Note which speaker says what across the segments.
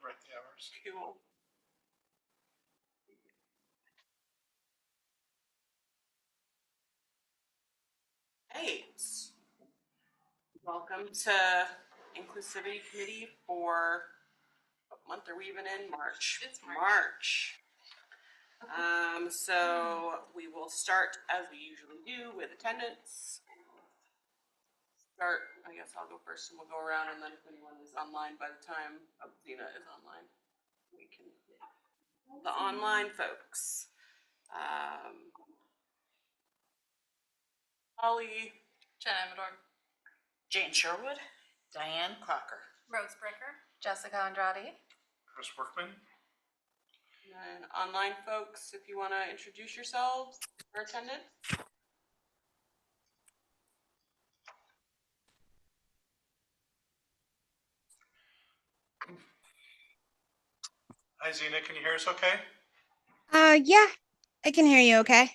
Speaker 1: write the hours.
Speaker 2: Cool. Hey, welcome to Inclusivity Committee for what month are we even in? March.
Speaker 3: It's March.
Speaker 2: So we will start as we usually do with attendance. I guess I'll go first and we'll go around, and then if anyone is online by the time Zena is online, we can. The online folks. Holly.
Speaker 3: Jen Amador.
Speaker 4: Jane Sherwood. Diane Crocker.
Speaker 3: Rose Bricker.
Speaker 5: Jessica Andrade.
Speaker 1: Chris Workman.
Speaker 2: And online folks, if you want to introduce yourselves for attendance.
Speaker 1: Hi, Zena. Can you hear us okay?
Speaker 6: Yeah, I can hear you okay.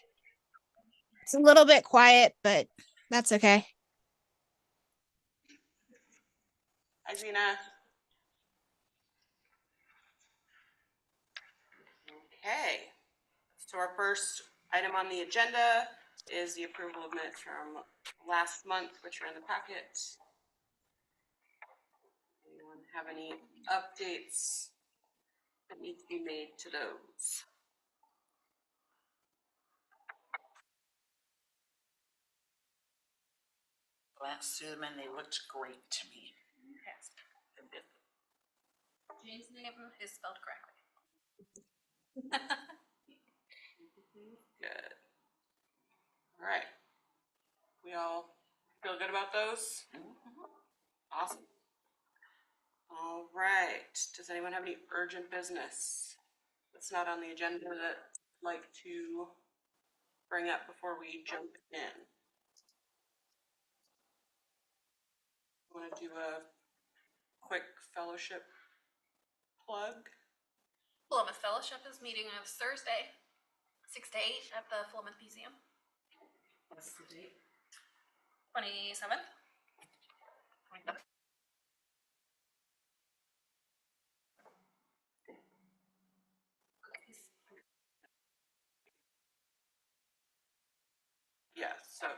Speaker 6: It's a little bit quiet, but that's okay.
Speaker 2: Hi, Zena. Okay. So our first item on the agenda is the approval of minutes from last month, which are in the packet. Anyone have any updates that need to be made to those?
Speaker 4: Glanced through them and they looked great to me.
Speaker 3: Yes. Jane's name is spelled correctly.
Speaker 2: Good. All right. We all feel good about those? Awesome. All right. Does anyone have any urgent business that's not on the agenda that you'd like to bring up before we jump in? Want to do a quick fellowship plug?
Speaker 3: Philomath Fellowship is meeting on Thursday, 6 to 8 at the Philomath Museum.
Speaker 4: What's the date?
Speaker 3: 27th.
Speaker 2: Yes. So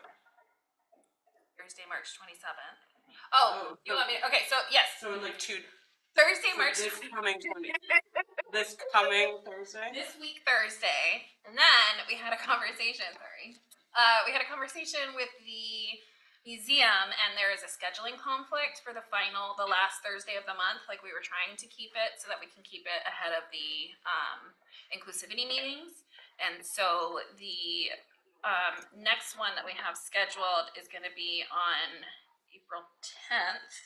Speaker 3: Thursday, March 27th. Oh, you want me to, okay, so yes.
Speaker 2: So in like
Speaker 3: Thursday, March
Speaker 2: this coming Thursday.
Speaker 3: This week, Thursday. And then we had a conversation, we had a conversation with the museum, and there is a scheduling conflict for the last Thursday of the month. Like, we were trying to keep it so that we can keep it ahead of the inclusivity meetings. And so the next one that we have scheduled is going to be on April 10th,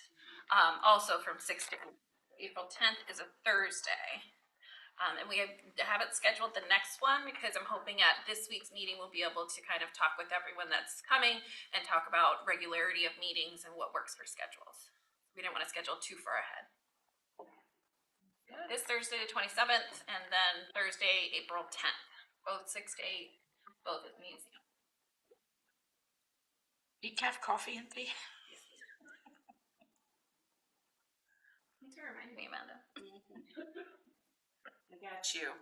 Speaker 3: also from 6 to 8. April 10th is a Thursday. And we haven't scheduled the next one because I'm hoping at this week's meeting we'll be able to kind of talk with everyone that's coming and talk about regularity of meetings and what works for schedules. We didn't want to schedule too far ahead. This Thursday the 27th, and then Thursday, April 10th. Both 6 to 8, both at the museum.
Speaker 4: Decaf coffee and tea.
Speaker 3: Thanks for reminding me, Amanda.
Speaker 2: I got you.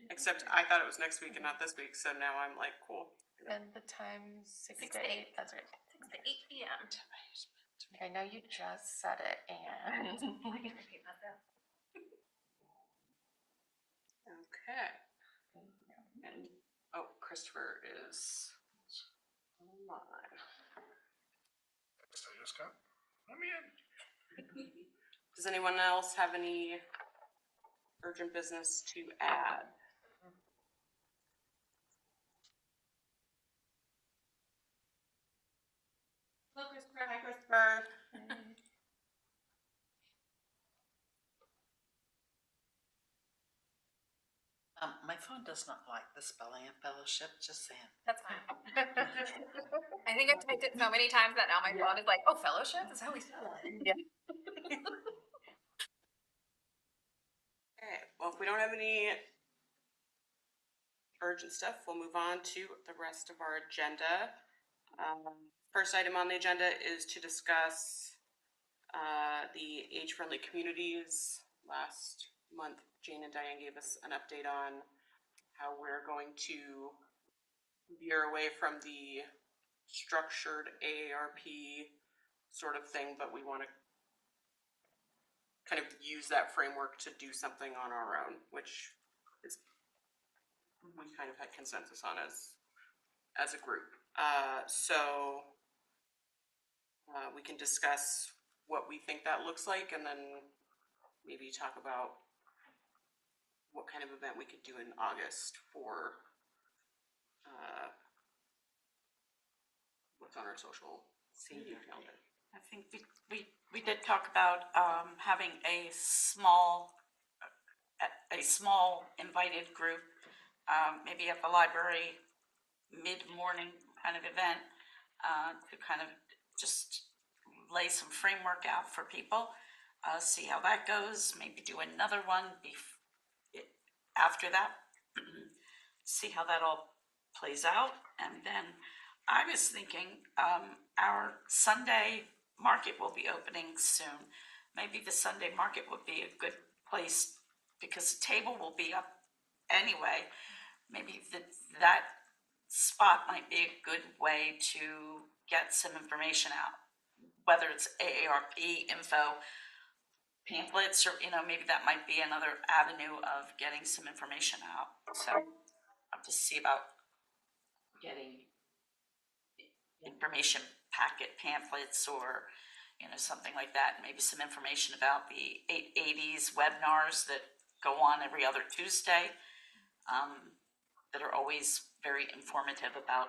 Speaker 2: Except I thought it was next week and not this week, so now I'm like, cool.
Speaker 5: And the time 6
Speaker 3: 6
Speaker 5: to
Speaker 3: to
Speaker 5: 8. That's right.
Speaker 3: 6 to 8 p.m.
Speaker 5: I know you just said it, and
Speaker 3: I can repeat myself.
Speaker 2: Okay. And Christopher is online.
Speaker 1: So I just got, let me in.
Speaker 2: Does anyone else have any urgent business to add? Hello, Christopher. Hi, Christopher.
Speaker 4: My phone does not like the spelling of fellowship, just saying.
Speaker 3: That's fine. I think I've typed it so many times that now my phone is like, oh, fellowship is how we spell it.
Speaker 5: Yeah.
Speaker 2: Okay, well, if we don't have any urgent stuff, we'll move on to the rest of our agenda. First item on the agenda is to discuss the age-friendly communities last month, Jane and Diane gave us an update on how we're going to veer away from the structured AARP sort of thing, but we want to kind of use that framework to do something on our own, which is we kind of had consensus on as a group. So we can discuss what we think that looks like, and then maybe talk about what kind of event we could do in August for what's on our social media calendar.
Speaker 4: I think we did talk about having a small invited group, maybe at the library, mid-morning kind of event, to kind of just lay some framework out for people, see how that goes, maybe do another one after that, see how that all plays out. And then I was thinking our Sunday market will be opening soon. Maybe the Sunday market would be a good place because the table will be up anyway. Maybe that spot might be a good way to get some information out, whether it's AARP info pamphlets, or maybe that might be another avenue of getting some information out. So I'll have to see about getting information packet pamphlets or something like that. Maybe some information about the 880s webinars that go on every other Tuesday, that are always very informative about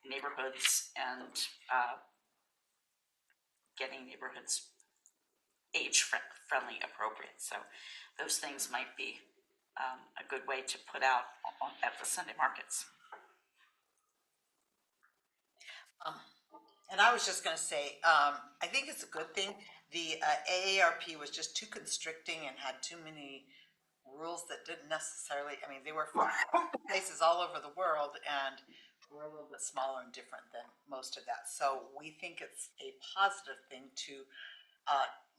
Speaker 4: neighborhoods and getting neighborhoods age friendly appropriate. So those things might be a good way to put out at the Sunday markets.
Speaker 7: And I was just going to say, I think it's a good thing. The AARP was just too constricting and had too many rules that didn't necessarily, I mean, they were from places all over the world, and we're a little bit smaller and different than most of that. So we think it's a positive thing to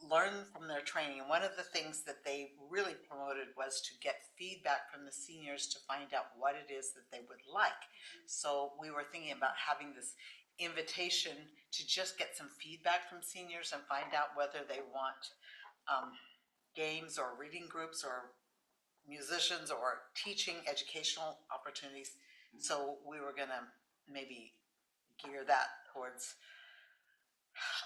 Speaker 7: learn from their training. And one of the things that they really promoted was to get feedback from the seniors to find out what it is that they would like. So we were thinking about having this invitation to just get some feedback from seniors and find out whether they want games or reading groups or musicians or teaching educational opportunities. So we were gonna maybe gear that towards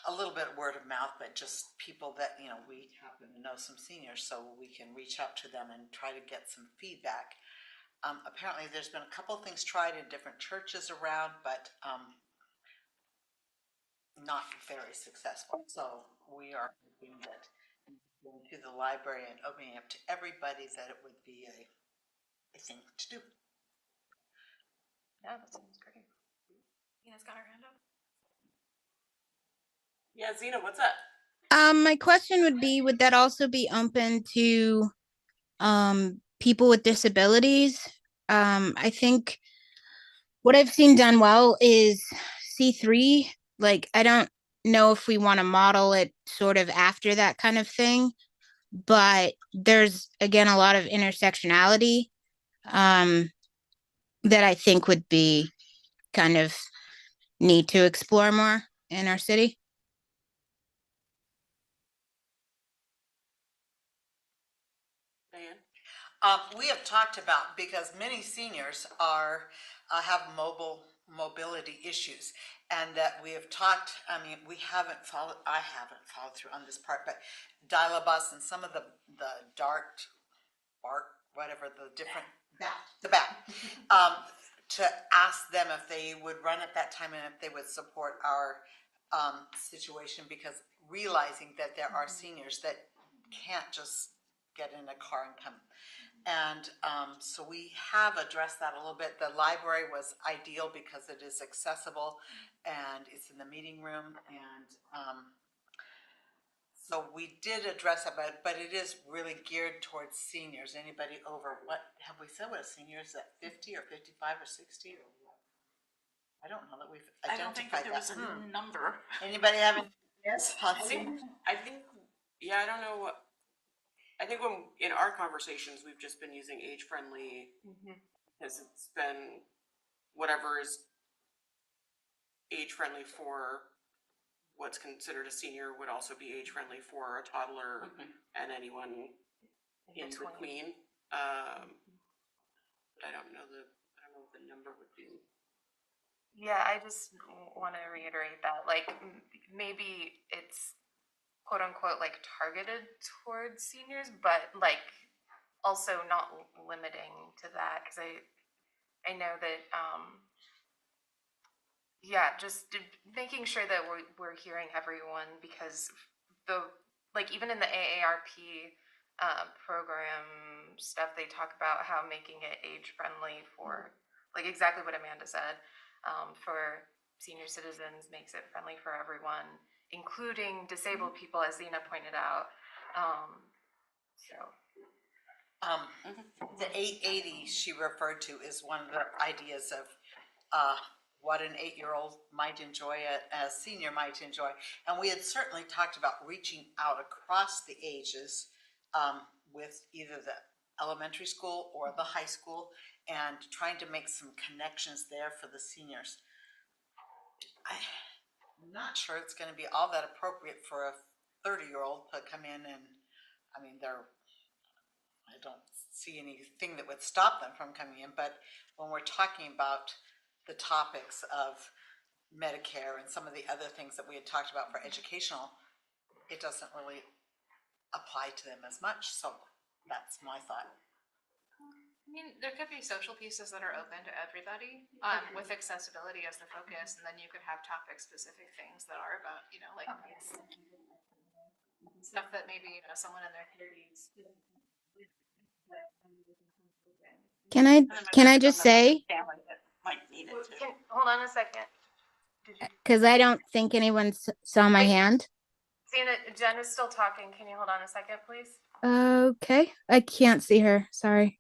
Speaker 7: a little bit of word of mouth, but just people that, we happen to know some seniors, so we can reach out to them and try to get some feedback. Apparently there's been a couple of things tried in different churches around, but not very successful. So we are hoping that going to the library and opening up to everybody, that it would be a thing to do.
Speaker 5: Yeah, that sounds great.
Speaker 3: Tina's got her hand up.
Speaker 2: Yeah, Zena, what's up?
Speaker 6: My question would be, would that also be open to people with disabilities? I think what I've seen done well is C3. Like, I don't know if we want to model it sort of after that kind of thing, but there's again a lot of intersectionality that I think would be kind of neat to explore more in our city.
Speaker 2: Diane?
Speaker 7: We have talked about, because many seniors are have mobility issues, and that we have talked. I mean, I haven't followed through on this part, but Dial-A-Bus and some of the BART, whatever the different BAT, to ask them if they would run at that time and if they would support our situation, because realizing that there are seniors that can't just get in a car and come. And so we have addressed that a little bit. The library was ideal because it is accessible and it's in the meeting room, and so we did address it, but it is really geared towards seniors. Anybody over, what have we said, what a senior is, at 50 or 55 or 60 or what? I don't know that we've
Speaker 4: I don't think that
Speaker 7: identified
Speaker 4: there was a number.
Speaker 7: Anybody have any? Yes,
Speaker 2: I think, yeah, I don't know what, I think when, in our conversations, we've just been using age-friendly, because it's been whatever is age-friendly for what's considered a senior would also be age-friendly for a toddler and anyone in between. But I don't know what the number would be.
Speaker 5: Yeah, I just want to reiterate that, like, maybe it's quote unquote like targeted towards seniors, but like also not limiting to that, because I know that yeah, just making sure that we're hearing everyone, because the like even in the AARP program stuff, they talk about how making it age friendly for like exactly what Amanda said, for senior citizens makes it friendly for everyone, including disabled people, as Zena pointed out. So
Speaker 7: The 880 she referred to is one of the ideas of what an 8-year-old might enjoy, a senior might enjoy. And we had certainly talked about reaching out across the ages with either the elementary school or the high school and trying to make some connections there for the seniors. I'm not sure it's going to be all that appropriate for a 30-year-old to come in and, I mean, I don't see anything that would stop them from coming in, but when we're talking about the topics of Medicare and some of the other things that we had talked about for educational, it doesn't really apply to them as much, so that's my thought.
Speaker 8: I mean, there could be social pieces that are open to everybody, with accessibility as the focus, and then you could have topic-specific things that are about, you know, like stuff that maybe, you know, someone in their 30s.
Speaker 6: Can I just say,
Speaker 4: Might need it too.
Speaker 5: hold on a second.
Speaker 6: because I don't think anyone saw my hand.
Speaker 5: Zena, Jen is still talking. Can you hold on a second, please?
Speaker 6: Okay, I can't see her. Sorry.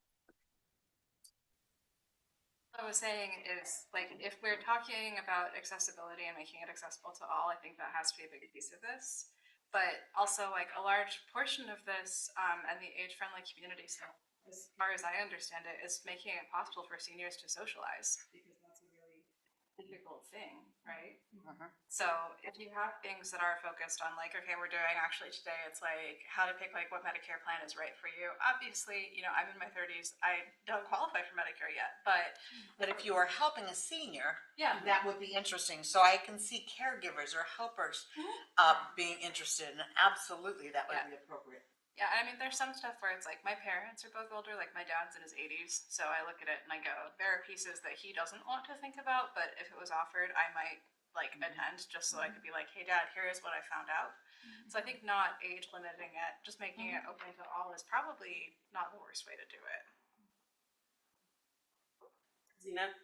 Speaker 8: What I was saying is, like, if we're talking about accessibility and making it accessible to all, I think that has to be a big piece of this. But also, like, a large portion of this and the age-friendly community stuff, as far as I understand it, is making it possible for seniors to socialize, because that's a really difficult thing, right? So if you have things that are focused on, like, okay, we're doing actually today, it's like how to pick like what Medicare plan is right for you. Obviously, you know, I'm in my 30s. I don't qualify for Medicare yet, but
Speaker 7: if you are helping a senior,
Speaker 8: yeah,
Speaker 7: that would be interesting. So I can see caregivers or helpers being interested, and absolutely that would be appropriate.
Speaker 8: Yeah, I mean, there's some stuff where it's like my parents are both older, like my dad's in his 80s, so I look at it and I go, there are pieces that he doesn't want to think about, but if it was offered, I might like attend just so I could be like, hey dad, here is what I found out. So I think not age limiting it, just making it open to all is probably not the worst way to do it.
Speaker 2: Zena?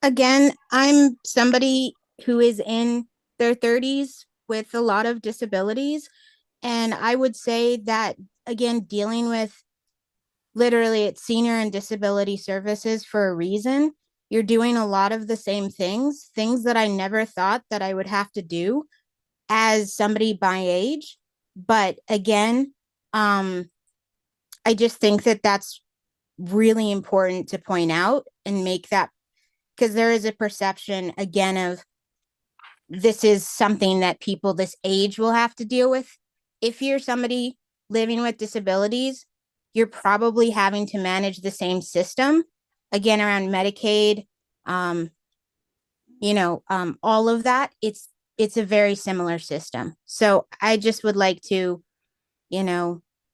Speaker 6: Again, I'm somebody who is in their 30s with a lot of disabilities. And I would say that, again, dealing with literally it's senior and disability services for a reason. You're doing a lot of the same things that I never thought that I would have to do as somebody my age. But again, I just think that that's really important to point out and make that, because there is a perception again of this is something that people this age will have to deal with. If you're somebody living with disabilities, you're probably having to manage the same system again around Medicaid, all of that. It's a very similar system. So I just would like to,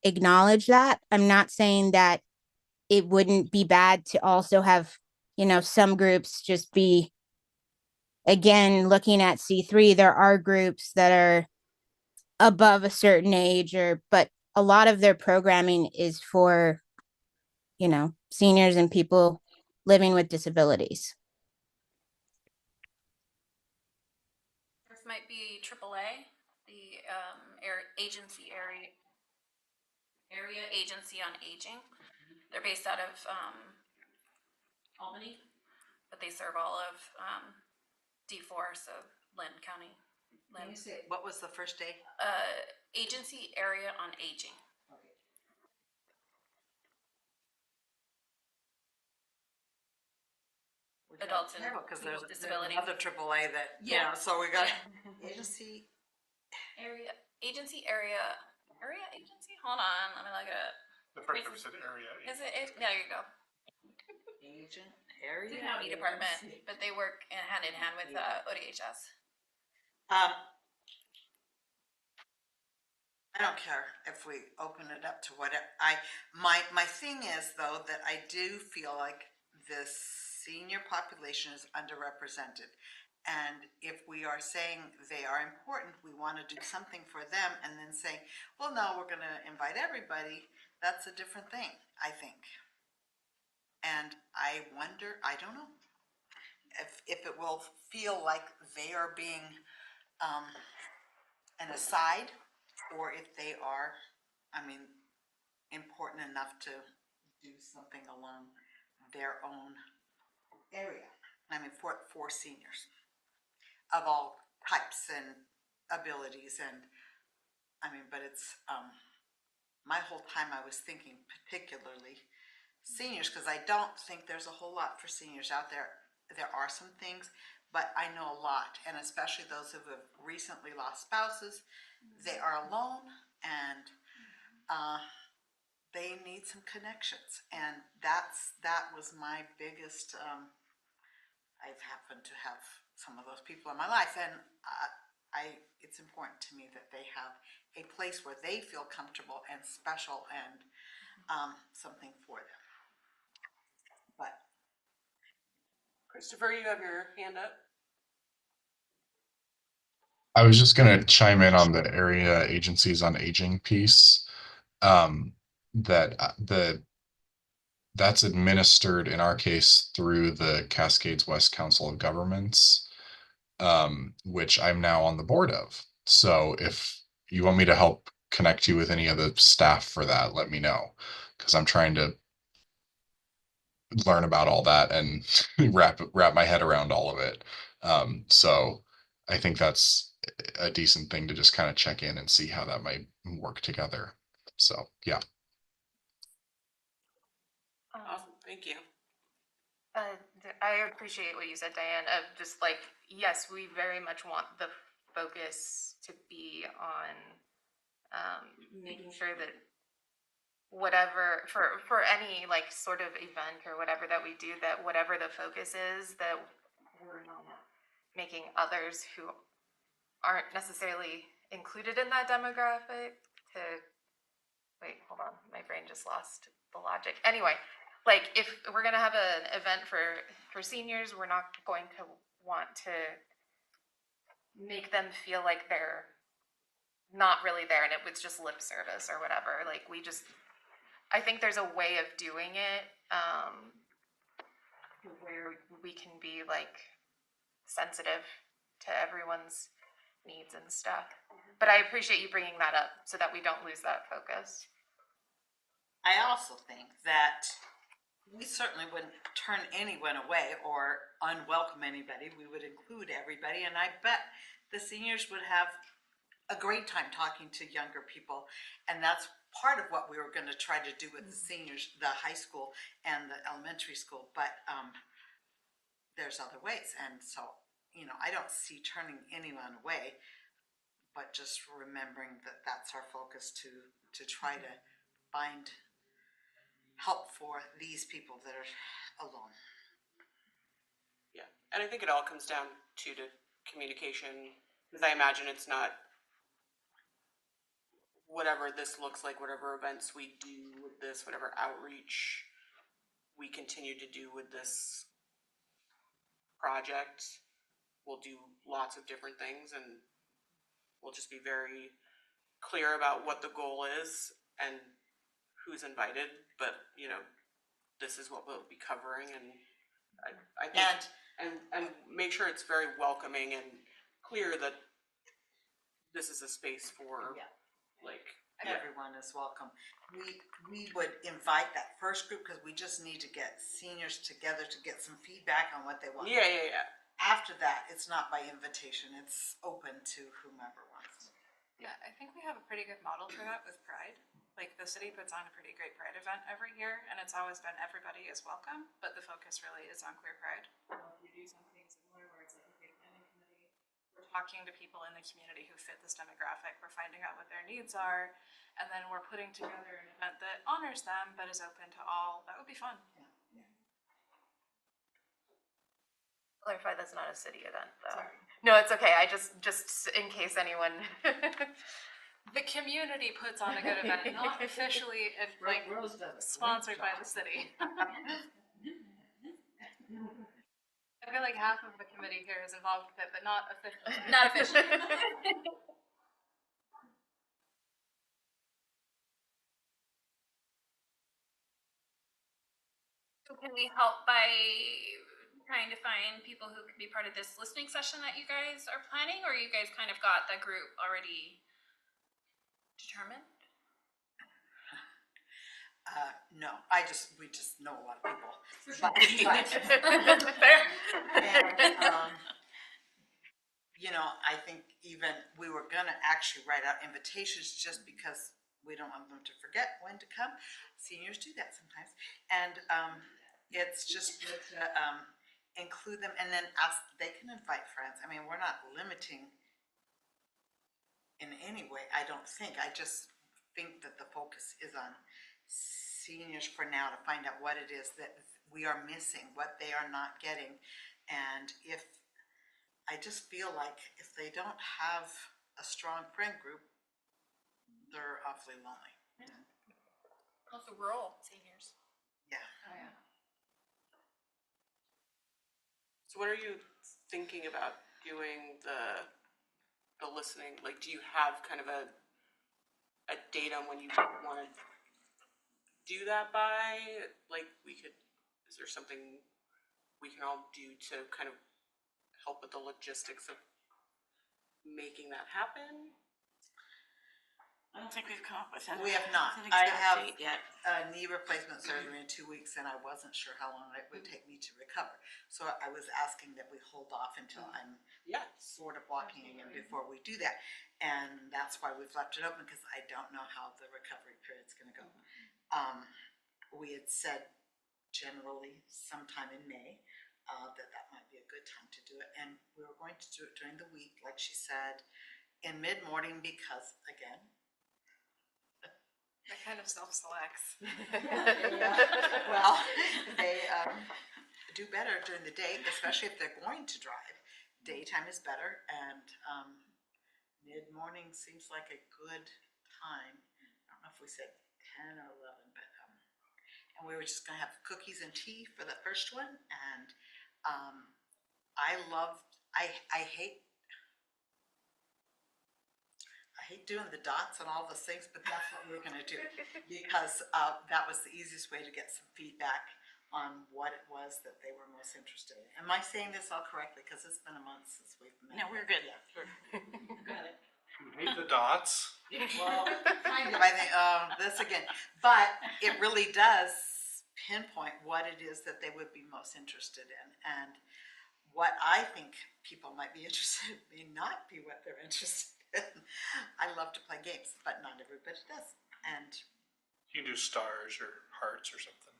Speaker 6: acknowledge that. I'm not saying that it wouldn't be bad to also have, some groups just be, again, looking at C3, there are groups that are above a certain age but a lot of their programming is for, seniors and people living with disabilities.
Speaker 3: This might be AAA, the area agency on aging. They're based out of Albany, but they serve all of D4, so Lynn County.
Speaker 4: Can you say, what was the first day?
Speaker 2: Agency area on aging.
Speaker 4: Okay.
Speaker 3: Adults and
Speaker 4: Because
Speaker 3: people
Speaker 4: there's
Speaker 3: with disabilities.
Speaker 4: another AAA that,
Speaker 2: Yeah.
Speaker 4: so we got agency.
Speaker 2: Agency area. Agency? Hold on, let me look it up.
Speaker 1: The first time said area.
Speaker 2: Is it, there you go.
Speaker 4: Agent
Speaker 3: It's
Speaker 4: area.
Speaker 3: the county department, but they work hand in hand with ODHS.
Speaker 4: I don't care if we open it up to whatever. My thing is though that I do feel like the senior population is underrepresented. And if we are saying they are important, we want to do something for them and then say, well, no, we're going to invite everybody. That's a different thing, I think. And I wonder, I don't know, if it will feel like they are being an aside, or if they are, I mean, important enough to do something along their own area. I mean, for seniors of all types and abilities, and I mean, but it's my whole time I was thinking particularly seniors, because I don't think there's a whole lot for seniors out there. There are some things, but I know a lot, and especially those who have recently lost spouses. They are alone, and they need some connections, and that was my biggest. I've happened to have some of those people in my life, and it's important to me that they have a place where they feel comfortable and special, and something for them. But
Speaker 2: Christopher, you have your hand up.
Speaker 9: I was just going to chime in on the area agencies on aging piece. That's administered in our case through the Cascades West Council of Governments, which I'm now on the board of. So if you want me to help connect you with any of the staff for that, let me know, because I'm trying to learn about all that and wrap my head around all of it. So I think that's a decent thing to just kind of check in and see how that might work together. So yeah.
Speaker 2: Awesome, thank you.
Speaker 5: I appreciate what you said, Diane, of just like, yes, we very much want the focus to be on making sure that whatever, for any like sort of event or whatever that we do, that whatever the focus is, that we're not making others who aren't necessarily included in that demographic to, wait, hold on, my brain just lost the logic. Anyway, like if we're gonna have an event for seniors, we're not going to want to make them feel like they're not really there and it was just lip service or whatever. Like I think there's a way of doing it where we can be like sensitive to everyone's needs and stuff. But I appreciate you bringing that up so that we don't lose that focus.
Speaker 4: I also think that we certainly wouldn't turn anyone away or unwelcome anybody. We would include everybody, and I bet the seniors would have a great time talking to younger people, and that's part of what we were going to try to do with the seniors, the high school and the elementary school. But there's other ways, and so I don't see turning anyone away, but just remembering that that's our focus to try to find help for these people that are alone.
Speaker 2: Yeah, and I think it all comes down to communication, because I imagine it's not whatever this looks like, whatever events we do with this, whatever outreach we continue to do with this project, we'll do lots of different things, and we'll just be very clear about what the goal is and who's invited, but this is what we'll be covering, and I think and make sure it's very welcoming and clear that this is a space for
Speaker 4: Everyone is welcome. We would invite that first group because we just need to get seniors together to get some feedback on what they want.
Speaker 2: Yeah.
Speaker 7: after that, it's not by invitation, it's open to whomever wants.
Speaker 8: Yeah, I think we have a pretty good model for that with Pride. Like the city puts on a pretty great Pride event every year, and it's always been everybody is welcome, but the focus really is on queer Pride. If you do something similar where it's like a big planning committee, we're talking to people in the community who fit this demographic, we're finding out what their needs are, and then we're putting together an event that honors them but is open to all. That would be fun.
Speaker 5: Clarify, that's not a city event, though. Sorry. No, it's okay. I just in case anyone.
Speaker 8: The community puts on a good event, not officially like sponsored by the city. I feel like half of the committee here is involved with it, but not officially.
Speaker 3: Not officially. So can we help by trying to find people who could be part of this listening session that you guys are planning, or you guys kind of got the group already determined?
Speaker 7: No, we just know a lot of people.
Speaker 3: Fair.
Speaker 7: And, you know, I think even we were gonna actually write out invitations just because we don't want them to forget when to come. Seniors do that sometimes. And it's just good to include them and then they can invite friends. I mean, we're not limiting in any way, I don't think. I just think that the focus is on seniors for now to find out what it is that we are missing, what they are not getting. And I just feel like if they don't have a strong friend group, they're awfully lonely.
Speaker 3: Also rural seniors.
Speaker 7: Yeah.
Speaker 8: Oh, yeah.
Speaker 2: So what are you thinking about doing the listening? Like, do you have kind of a date on when you want to do that by? Like, is there something we can all do to kind of help with the logistics of making that happen?
Speaker 4: I don't think we've come up with an
Speaker 7: We have not.
Speaker 4: an
Speaker 7: I
Speaker 4: exact
Speaker 7: have
Speaker 4: date yet.
Speaker 7: a knee replacement surgery in 2 weeks and I wasn't sure how long it would take me to recover. So I was asking that we hold off until I'm
Speaker 2: Yeah.
Speaker 7: sort of walking again before we do that. And that's why we've left it open because I don't know how the recovery period's gonna go. We had said generally sometime in May, that might be a good time to do it. And we were going to do it during the week, like she said, in mid-morning because, again,
Speaker 8: That kind of self-selects.
Speaker 7: well, they do better during the day, especially if they're going to drive. Daytime is better, and mid-morning seems like a good time. I don't know if we said 10 or 11, but and we were just gonna have cookies and tea for the first one. And I hate doing the dots and all those things, but that's what we were gonna do because that was the easiest way to get some feedback on what it was that they were most interested in. Am I saying this all correctly? Because it's been a month since we've met.
Speaker 4: No, we're good.
Speaker 7: Yeah.
Speaker 4: Got it.
Speaker 1: You hate the dots?
Speaker 7: Well, kind of, I think, this again, but it really does pinpoint what it is that they would be most interested in. And what I think people might be interested in may not be what they're interested in. I love to play games, but not everybody does. And
Speaker 1: You can do stars or hearts or something.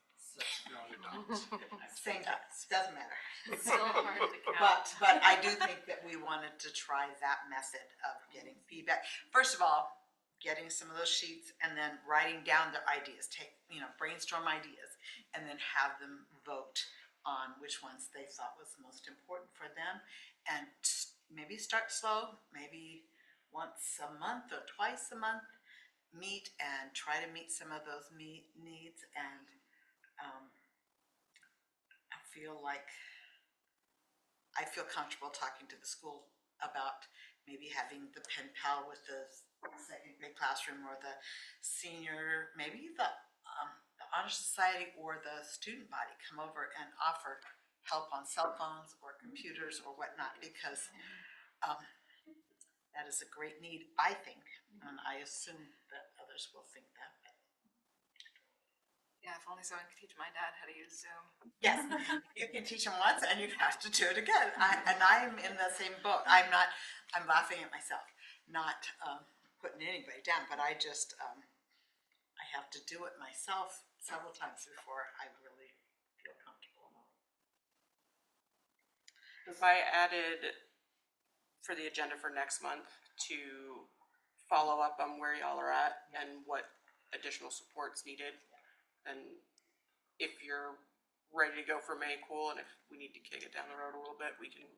Speaker 1: You don't do dots.
Speaker 7: same dots, doesn't matter.
Speaker 8: It's still hard to count.
Speaker 7: But I do think that we wanted to try that method of getting feedback. First of all, getting some of those sheets and then writing down their ideas, brainstorm ideas, and then have them vote on which ones they thought was most important for them. And maybe start slow, maybe once a month or twice a month, meet and try to meet some of those needs. And I feel comfortable talking to the school about maybe having the pen pal with the second grade classroom or the senior, maybe the honor society or the student body come over and offer help on cell phones or computers or whatnot, because that is a great need, I think, and I assume that others will think that.
Speaker 8: Yeah, if only someone could teach my dad how to use Zoom.
Speaker 7: Yes, you can teach them once and you have to do it again. I'm in the same boat. I'm laughing at myself, not putting anybody down, but I have to do it myself several times before I really feel comfortable.
Speaker 2: If I added for the agenda for next month to follow up on where y'all are at and what additional support's needed, and if you're ready to go for May, cool, and if we need to kick it down the road a little bit, we can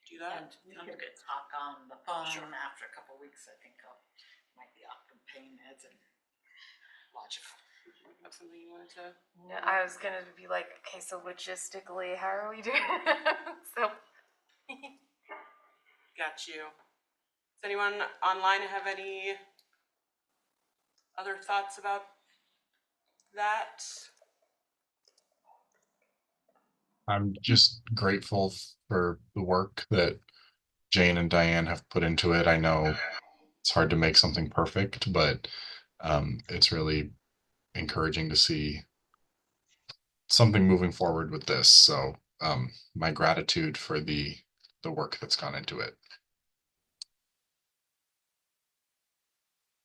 Speaker 2: do that.
Speaker 7: And we could talk on the phone after a couple of weeks. I think I might be off from pain meds and logical.
Speaker 2: Have something you wanted to?
Speaker 5: No, I was gonna be like, okay, so logistically, how are we doing? So.
Speaker 2: Got you. Does anyone online have any other thoughts about that?
Speaker 9: I'm just grateful for the work that Jane and Diane have put into it. I know it's hard to make something perfect, but it's really encouraging to see something moving forward with this. So my gratitude for the work that's gone into it.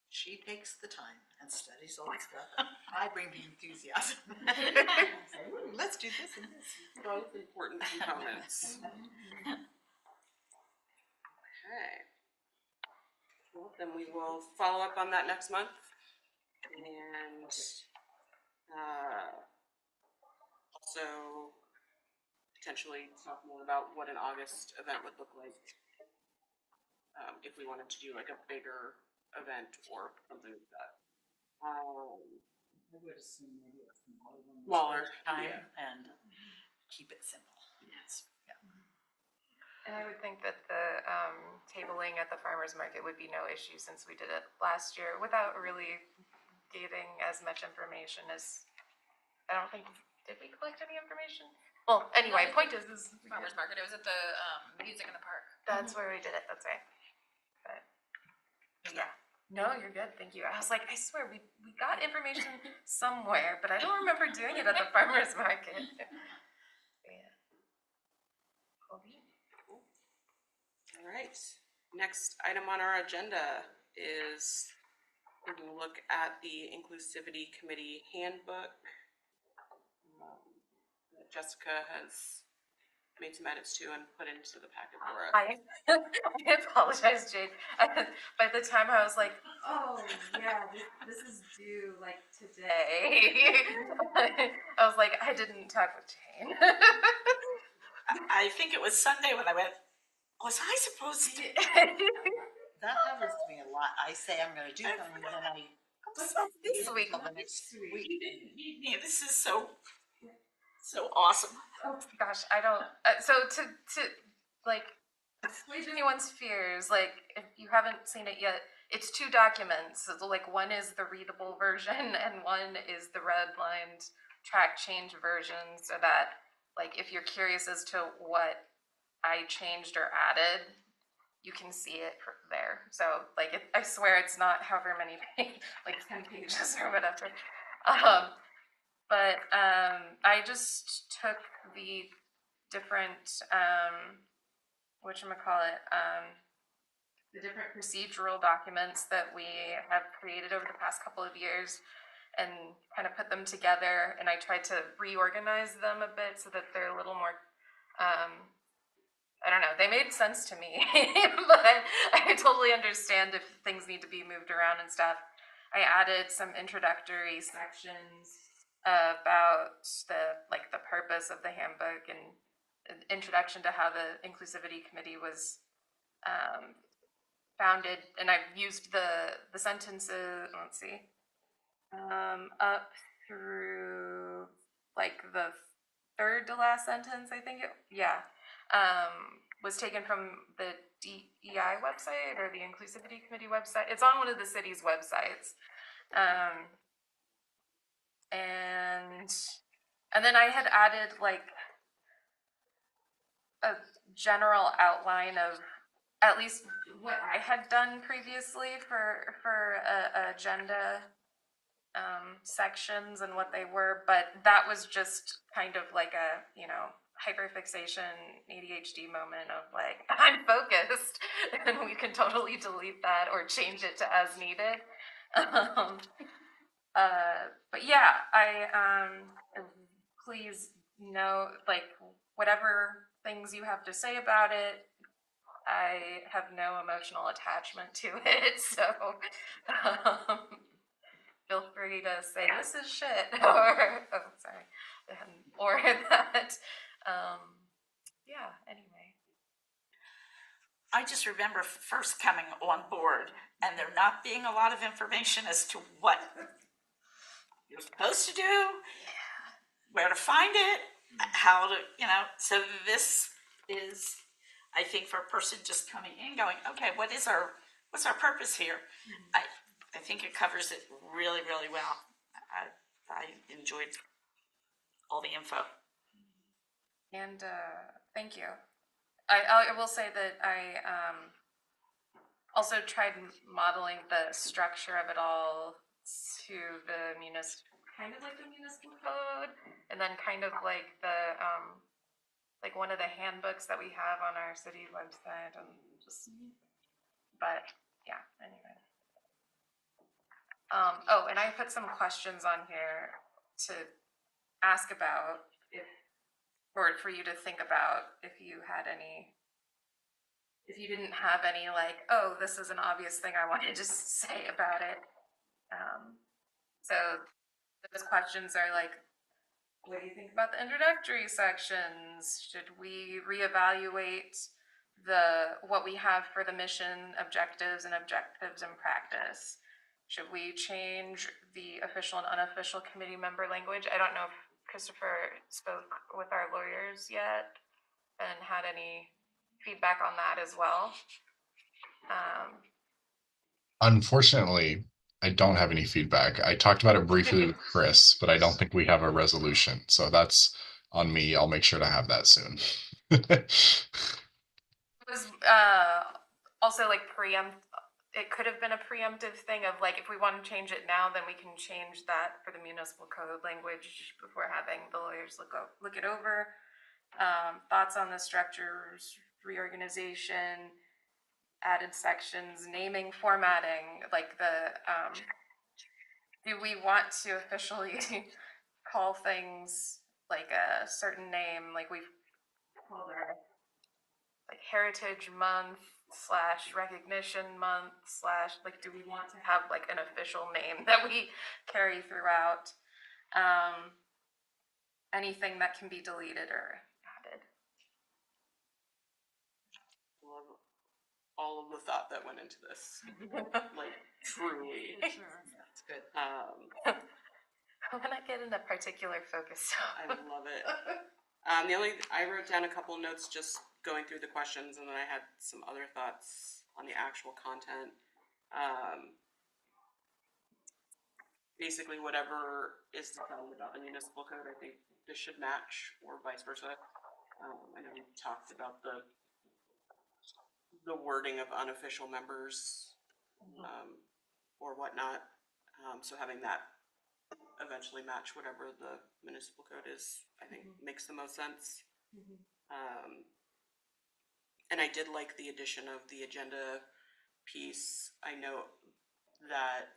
Speaker 7: She takes the time and studies all the stuff. I bring the enthusiasm. Let's do this and this.
Speaker 2: Both important components. Okay. Well, then we will follow up on that next month and also potentially talk more about what an August event would look like. If we wanted to do like a bigger event or something like that.
Speaker 7: I would assume maybe a
Speaker 2: Smaller
Speaker 7: time
Speaker 2: yeah.
Speaker 7: and keep it simple. Yes. Yeah.
Speaker 5: And I would think that the tabling at the farmer's market would be no issue since we did it last year without really getting as much information as, I don't think, did we collect any information? Well, anyway, point is
Speaker 3: Farmer's market, it was at the music in the park.
Speaker 5: that's where we did it, that's right. But yeah, no, you're good, thank you. I was like, I swear, we got information somewhere, but I don't remember doing it at the farmer's market. Yeah. Cool.
Speaker 2: All right. Next item on our agenda is we're going to look at the Inclusivity Handbook. That Jessica has made some edits to and put into the packet for us.
Speaker 5: I apologize, Jade. By the time I was like, oh yeah, this is due like today. I was like, I didn't talk with Jane.
Speaker 4: I think it was Sunday when I went, was I supposed to?
Speaker 7: That happens to me a lot. I say I'm going to do something, and then
Speaker 5: This week.
Speaker 7: until the next week.
Speaker 4: You didn't need me. This is so awesome.
Speaker 5: Oh gosh, I don't. So to like assuage anyone's fears, like if you haven't seen it yet, it's 2 documents. So like one is the readable version, and one is the redlined track change version. So that like if you're curious as to what I changed or added, you can see it there. So like I swear it's not however many pages, like 10 pages or whatever. But I just took the different, whatchamacallit, the different procedural documents that we have created over the past couple of years and kind of put them together, and I tried to reorganize them a bit so that they're a little more, I don't know, they made sense to me, but I totally understand if things need to be moved around and stuff. I added some introductory sections about the purpose of the handbook and an introduction to how the Inclusivity Committee was founded, and I've used the sentences, let's see, up through like the 3rd to last sentence, I think was taken from the DEI website or the Inclusivity Committee website. It's on one of the city's websites. And then I had added like a general outline of at least what I had done previously for a agenda sections and what they were, but that was just kind of like a, hyperfixation ADHD moment of like, I'm focused, and we can totally delete that or change it to as needed. But yeah, please know, like, whatever things you have to say about it, I have no emotional attachment to it, so feel free to say this is shit, or or that. Yeah. Anyway,
Speaker 4: I just remember first coming on board and there not being a lot of information as to what you're supposed to do, where to find it, how to, so this is, I think, for a person just coming in going, okay, what's our purpose here? I think it covers it really, really well. I enjoyed all the info.
Speaker 5: and thank you. I will say that I also tried modeling the structure of it all to the kind of like the municipal code, and then kind of like the like one of the handbooks that we have on our city website, and just, but yeah, anyway. Oh, and I put some questions on here to ask about, or for you to think about if you didn't have any, like, oh, this is an obvious thing I wanted to say about it. So those questions are like, what do you think about the introductory sections? Should we reevaluate what we have for the mission objectives and objectives in practice? Should we change the official and unofficial committee member language? I don't know if Christopher spoke with our lawyers yet and had any feedback on that as well.
Speaker 9: Unfortunately, I don't have any feedback. I talked about it briefly with Chris, but I don't think we have a resolution. So that's on me. I'll make sure to have that soon.
Speaker 5: It was also like it could have been a preemptive thing of like, if we want to change it now, then we can change that for the municipal code language before having the lawyers look it over. Thoughts on the structures, reorganization, added sections, naming, formatting, like do we want to officially call things like a certain name, like we've called our like Heritage Month / Recognition Month / like, do we want to have like an official name that we carry throughout? Anything that can be deleted or added.
Speaker 2: Love all of the thought that went into this. Like, truly.
Speaker 7: That's good.
Speaker 5: When I get in a particular focus.
Speaker 2: I love it. I wrote down a couple notes just going through the questions, and then I had some other thoughts on the actual content. Basically, whatever is defined about the municipal code, I think this should match, or vice versa. I know we talked about the wording of unofficial members, or whatnot. So having that eventually match whatever the municipal code is, I think makes the most sense. And I did like the addition of the agenda piece. I know that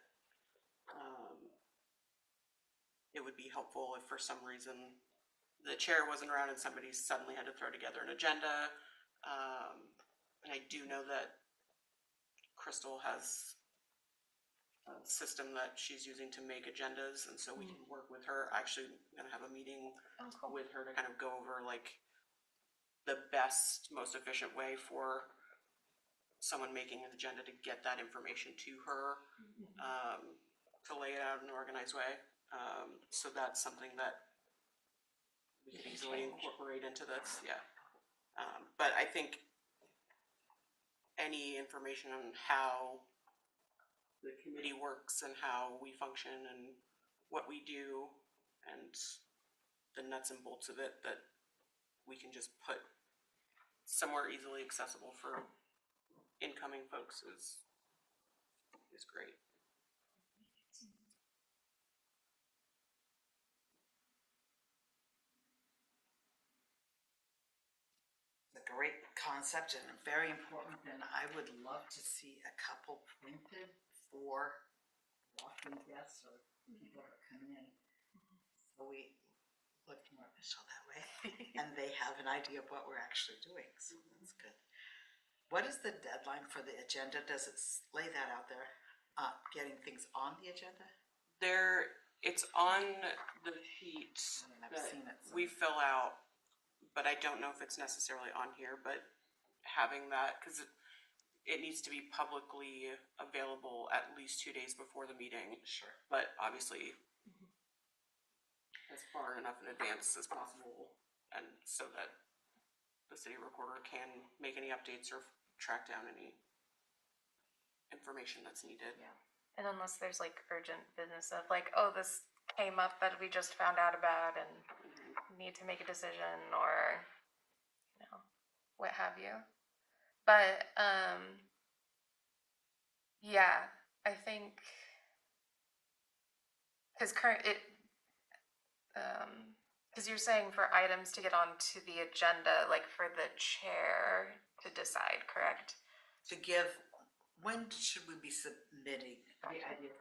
Speaker 2: it would be helpful if for some reason the chair wasn't around and somebody suddenly had to throw together an agenda. And I do know that Crystal has a system that she's using to make agendas, and so we can work with her. Actually, I'm gonna have a meeting with her to kind of go over like the best, most efficient way for someone making an agenda to get that information to her, to lay it out in an organized way. So that's something that we can easily incorporate into this, yeah. But I think any information on how the committee works and how we function and what we do and the nuts and bolts of it that we can just put somewhere easily accessible for incoming folks is great.
Speaker 7: great concept and very important, and I would love to see a couple printed for walking guests or people that come in. So we look more official that way, and they have an idea of what we're actually doing, so that's good. What is the deadline for the agenda? Does it lay that out there, getting things on the agenda?
Speaker 2: It's on the sheet
Speaker 7: I've
Speaker 2: that
Speaker 7: seen it.
Speaker 2: we fill out, but I don't know if it's necessarily on here, but having that, because it needs to be publicly available at least 2 days before the meeting,
Speaker 7: Sure.
Speaker 2: but obviously as far enough in advance as possible, and so that the city recorder can make any updates or track down any information that's needed.
Speaker 5: Yeah. And unless there's like urgent business of like, oh, this came up that we just found out about and need to make a decision or, you know, what have you. But, yeah, I think, because because you're saying for items to get onto the agenda, like for the chair to decide, correct?
Speaker 7: To give, when should we be submitting the idea?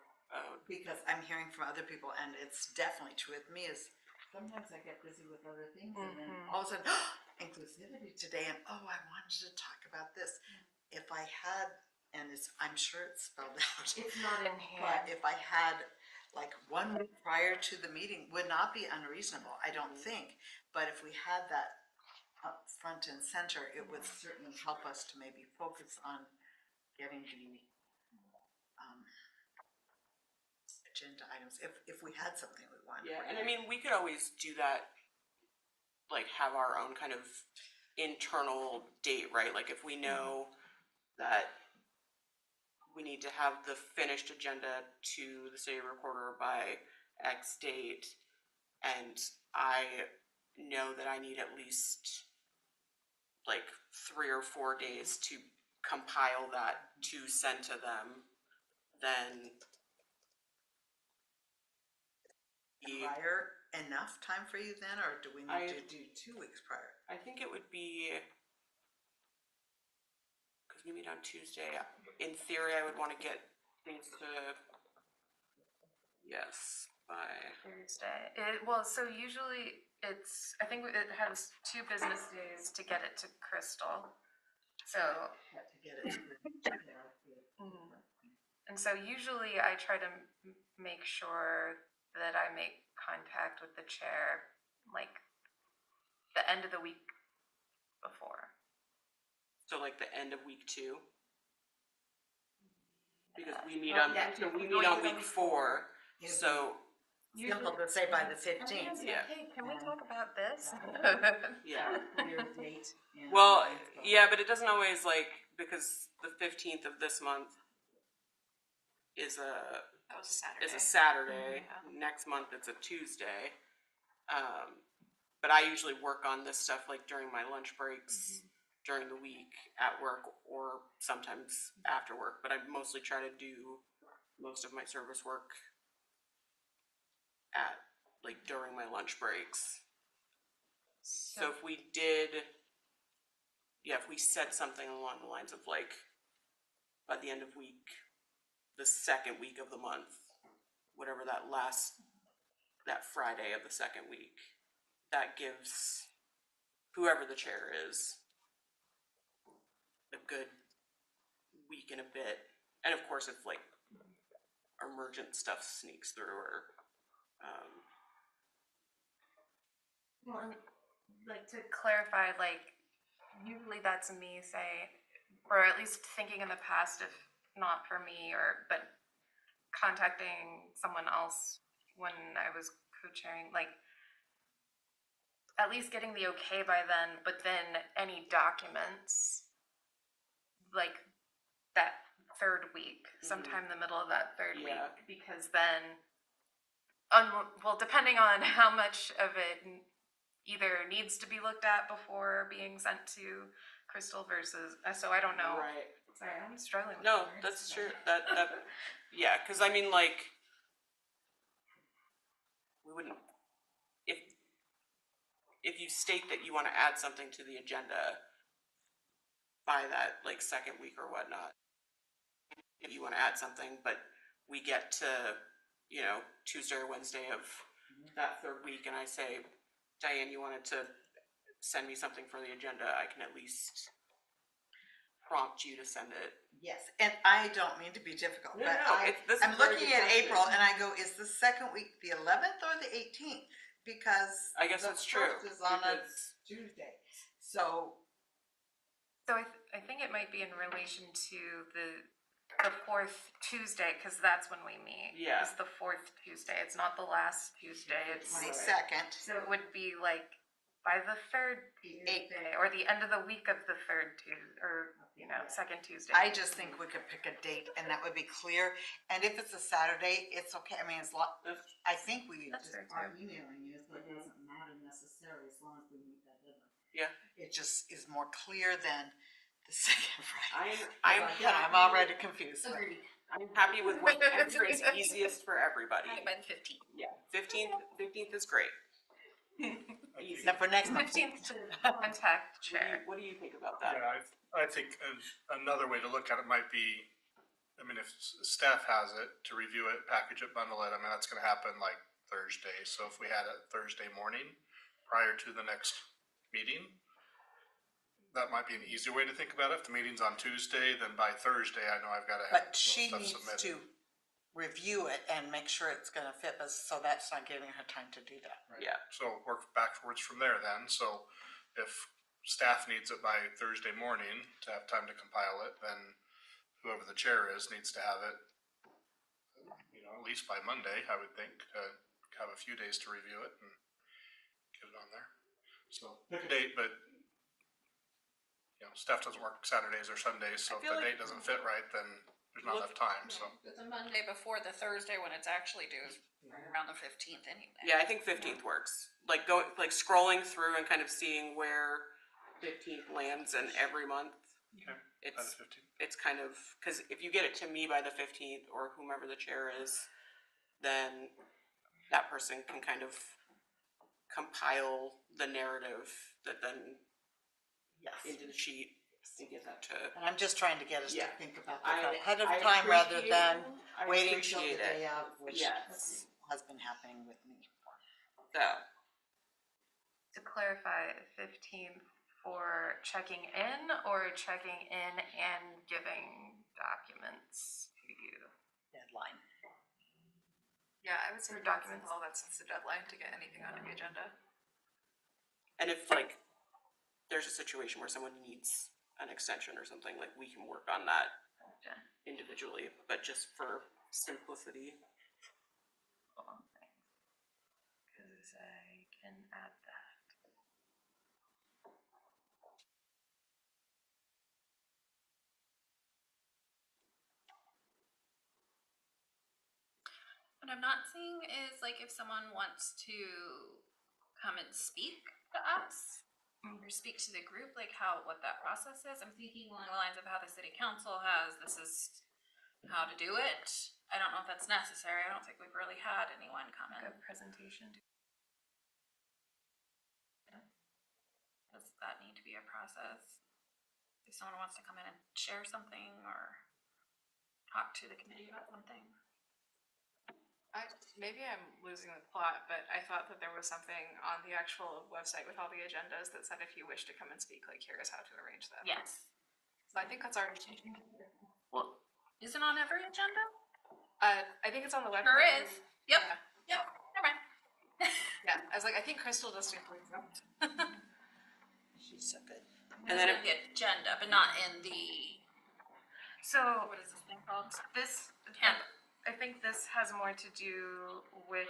Speaker 7: Because I'm hearing from other people, and it's definitely true with me, is sometimes I get busy with other things, and then all of a sudden, inclusivity today, and oh, I wanted to talk about this. If I had, and I'm sure it's spelled out.
Speaker 5: It's not in here.
Speaker 7: But if I had like 1 week prior to the meeting, would not be unreasonable, I don't think. But if we had that up front and center, it would certainly help us to maybe focus on getting the agenda items, if we had something we wanted.
Speaker 2: Yeah, and I mean, we could always do that, like have our own kind of internal date, right? Like if we know that we need to have the finished agenda to the city recorder by X date, and I know that I need at least like 3 or 4 days to compile that to send to them, then
Speaker 7: Prior enough time for you then, or do we need to do 2 weeks prior?
Speaker 2: I think it would be, because we meet on Tuesday, in theory I would want to get things to, yes, by
Speaker 5: Thursday. So usually I think it has 2 business days to get it to Crystal. So,
Speaker 7: To get it.
Speaker 5: and so usually I try to make sure that I make contact with the chair like the end of the week before.
Speaker 2: so like the end of week 2. Because we meet on week 4, so
Speaker 7: Simple to say by the 15th.
Speaker 2: yeah.
Speaker 5: Hey, can we talk about this?
Speaker 2: Yeah.
Speaker 7: Clear date. and-
Speaker 2: Well, yeah, but it doesn't always because the 15th of this month is
Speaker 8: That was Saturday.
Speaker 2: a Saturday. Next month it's a Tuesday. But I usually work on this stuff like during my lunch breaks during the week at work or sometimes after work. But I mostly try to do most of my service work at during my lunch breaks. So if we if we said something along the lines of by the end of the second week of the month, whatever that Friday of the second week, that gives whoever the chair is a good week and a bit. And of course, if emergent stuff sneaks through or
Speaker 5: Well, and, to clarify, usually that's me saying, or at least thinking in the past, if not for me, but contacting someone else when I was co-chairing, at least getting the okay by then, but then any documents, that third week, sometime in the middle of that third week, because then, well, depending on how much of it either needs to be looked at before being sent to Crystal versus, so I don't know.
Speaker 2: right.
Speaker 5: Sorry, I'm struggling with
Speaker 2: No,
Speaker 5: words.
Speaker 2: that's true. That yeah, because I mean, we wouldn't if you state that you want to add something to the agenda, by that like second week or whatnot. If you wanna add something, but we get to, you know, Tuesday or Wednesday of that third week and I say, Diane, you wanted to send me something for the agenda, I can at least prompt you to send it.
Speaker 7: Yes, and I don't mean to be difficult,
Speaker 2: No,
Speaker 7: but
Speaker 2: no, this is
Speaker 7: I'm
Speaker 2: a very
Speaker 7: looking
Speaker 2: good
Speaker 7: at
Speaker 2: question.
Speaker 7: April and I go, is the second week the 11th or the 18th? Because
Speaker 2: I guess
Speaker 7: the
Speaker 2: that's true.
Speaker 7: first is on a
Speaker 2: because-
Speaker 7: Tuesday. So
Speaker 5: So I think it might be in relation to the fourth Tuesday, because that's when we meet.
Speaker 2: Yeah.
Speaker 5: It's the fourth Tuesday. It's not the last Tuesday. It's
Speaker 7: 22nd.
Speaker 5: so it would be like by the third Tuesday or the end of the week of the third Tuesday, or second Tuesday.
Speaker 7: I just think we could pick a date and that would be clear. And if it's a Saturday, it's okay. I mean, I think we
Speaker 5: That's
Speaker 7: just
Speaker 5: fair,
Speaker 7: are
Speaker 5: too.
Speaker 7: emailing you, so it doesn't matter necessarily as long as we meet that deadline.
Speaker 2: Yeah.
Speaker 7: It just is more clear than the second Friday.
Speaker 2: I'm
Speaker 7: I'm already confused.
Speaker 3: Agreed.
Speaker 2: I'm happy with whatever is easiest for everybody.
Speaker 3: By the 15th.
Speaker 2: Yeah, 15th is great.
Speaker 7: Except for next month.
Speaker 5: 15th to contact chair.
Speaker 2: What do you think about that?
Speaker 1: Yeah, I think another way to look at it might be, I mean, if staff has it, to review it, package it, bundle it, I mean, that's gonna happen like Thursday. So if we had it Thursday morning prior to the next meeting, that might be an easier way to think about it. If the meeting's on Tuesday, then by Thursday, I know I've gotta have
Speaker 7: But she
Speaker 1: stuff
Speaker 7: needs
Speaker 1: submitted.
Speaker 7: to review it and make sure it's gonna fit us, so that's not giving her time to do that.
Speaker 1: Right.
Speaker 2: Yeah.
Speaker 1: So work backwards from there then. So if staff needs it by Thursday morning to have time to compile it, then whoever the chair is needs to have it, you know, at least by Monday, I would think, to have a few days to review it and get it on there. So pick a date, but you know, staff doesn't work Saturdays or Sundays, so
Speaker 2: I
Speaker 1: if
Speaker 2: feel
Speaker 1: the
Speaker 2: like-
Speaker 1: date doesn't fit right, then there's not enough time, so.
Speaker 4: The Monday before the Thursday when it's actually due is right around the 15th anyway.
Speaker 2: Yeah, I think 15th works. Like scrolling through and kind of seeing where 15th lands in every month.
Speaker 1: Okay. By the
Speaker 2: It's
Speaker 1: 15th.
Speaker 2: it's kind of, because if you get it to me by the 15th or whomever the chair is, then that person can kind of compile the narrative that then
Speaker 7: Yes.
Speaker 2: into the sheet and get that to.
Speaker 7: And I'm just trying to get us to
Speaker 2: Yeah.
Speaker 7: think about
Speaker 2: I-
Speaker 7: that ahead of
Speaker 2: I
Speaker 7: time rather
Speaker 2: appreciate
Speaker 7: than
Speaker 2: it. I
Speaker 7: waiting till the
Speaker 2: appreciate
Speaker 7: day
Speaker 2: it.
Speaker 7: of, which
Speaker 2: Yes.
Speaker 7: has been happening with me.
Speaker 2: So,
Speaker 5: To clarify, 15th for checking in or checking in and giving documents to you?
Speaker 7: Deadline.
Speaker 8: Yeah, I would say
Speaker 5: Or
Speaker 8: documents,
Speaker 5: documents.
Speaker 8: all that since the deadline to get anything on the agenda.
Speaker 2: and if like there's a situation where someone needs an extension or something, like we can work on that
Speaker 5: Gotcha.
Speaker 2: individually, but just for simplicity.
Speaker 5: Because I can add that.
Speaker 3: What I'm not seeing is like if someone wants to come and speak to us or speak to the group, like what that process is. I'm thinking along the lines of how the city council has, this is how to do it. I don't know if that's necessary. I don't think we've really had anyone come in.
Speaker 5: Like a presentation.
Speaker 3: Does that need to be a process? If someone wants to come in and share something or talk to the committee about something?
Speaker 8: Maybe I'm losing the plot, but I thought that there was something on the actual website with all the agendas that said if you wish to come and speak, like here is how to arrange that.
Speaker 3: Yes.
Speaker 8: So I think that's already.
Speaker 3: Well, is it on every agenda?
Speaker 8: I think it's on the website.
Speaker 3: Sure is. Yep.
Speaker 8: Yeah.
Speaker 3: Yep. Never mind.
Speaker 8: Yeah, I was like, I think Crystal just includes them.
Speaker 7: She's so good.
Speaker 2: And then
Speaker 3: in the agenda, but not in the,
Speaker 5: So
Speaker 3: what is this thing called?
Speaker 5: this,
Speaker 3: Handbook.
Speaker 5: I think this has more to do with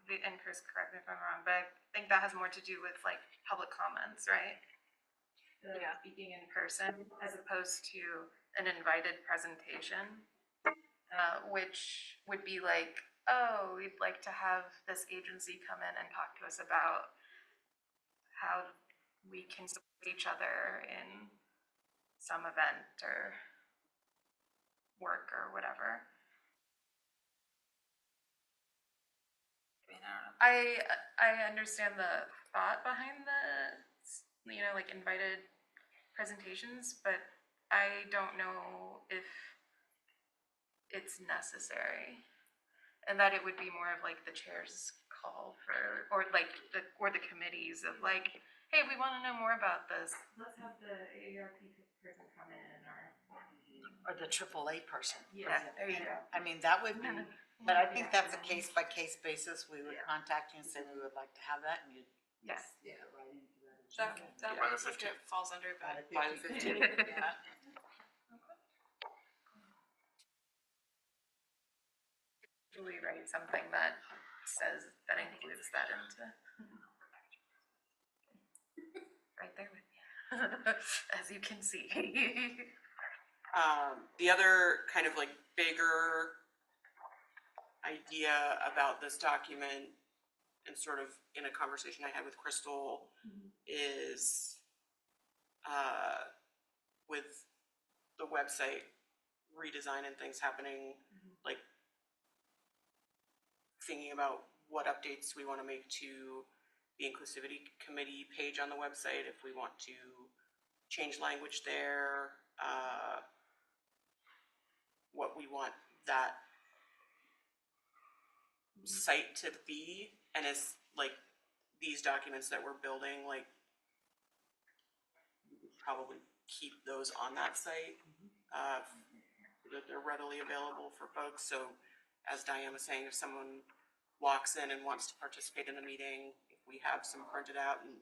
Speaker 5: and Chris, correct me if I'm wrong, but I think that has more to do with like public comments, right?
Speaker 8: Yeah.
Speaker 5: Speaking in person as opposed to an invited presentation, which would be like, oh, we'd like to have this agency come in and talk to us about how we can support each other in some event or work or whatever.
Speaker 3: I mean, I don't know.
Speaker 5: I understand the thought behind the, like invited presentations, but I don't know if it's necessary. And that it would be more of like the chair's call for, or like the committees of like, hey, we want to know more about this. Let's have the AARP person come in
Speaker 7: Or the AAA person.
Speaker 5: Yeah, there you go.
Speaker 7: I mean, that would be, but I think that's a case by case basis. We would contact you and say we would like to have that, and you'd.
Speaker 5: Yes.
Speaker 7: Yeah, right into
Speaker 8: That,
Speaker 7: that.
Speaker 8: that
Speaker 1: By the
Speaker 8: looks like
Speaker 1: 15th.
Speaker 8: it falls under that.
Speaker 7: By the 15th. Yeah.
Speaker 5: We write something that says, that includes that into. Right there with you, as you can see.
Speaker 2: The other kind of like bigger idea about this document, and sort of in a conversation I had with Crystal, is with the website redesign and things happening, like thinking about what updates we want to make to the inclusivity committee page on the website, if we want to change language there, what we want that site to be, and is like these documents that we're building, like probably keep those on that site, so that they're readily available for folks. So as Diane was saying, if someone walks in and wants to participate in a meeting, if we have some printed out and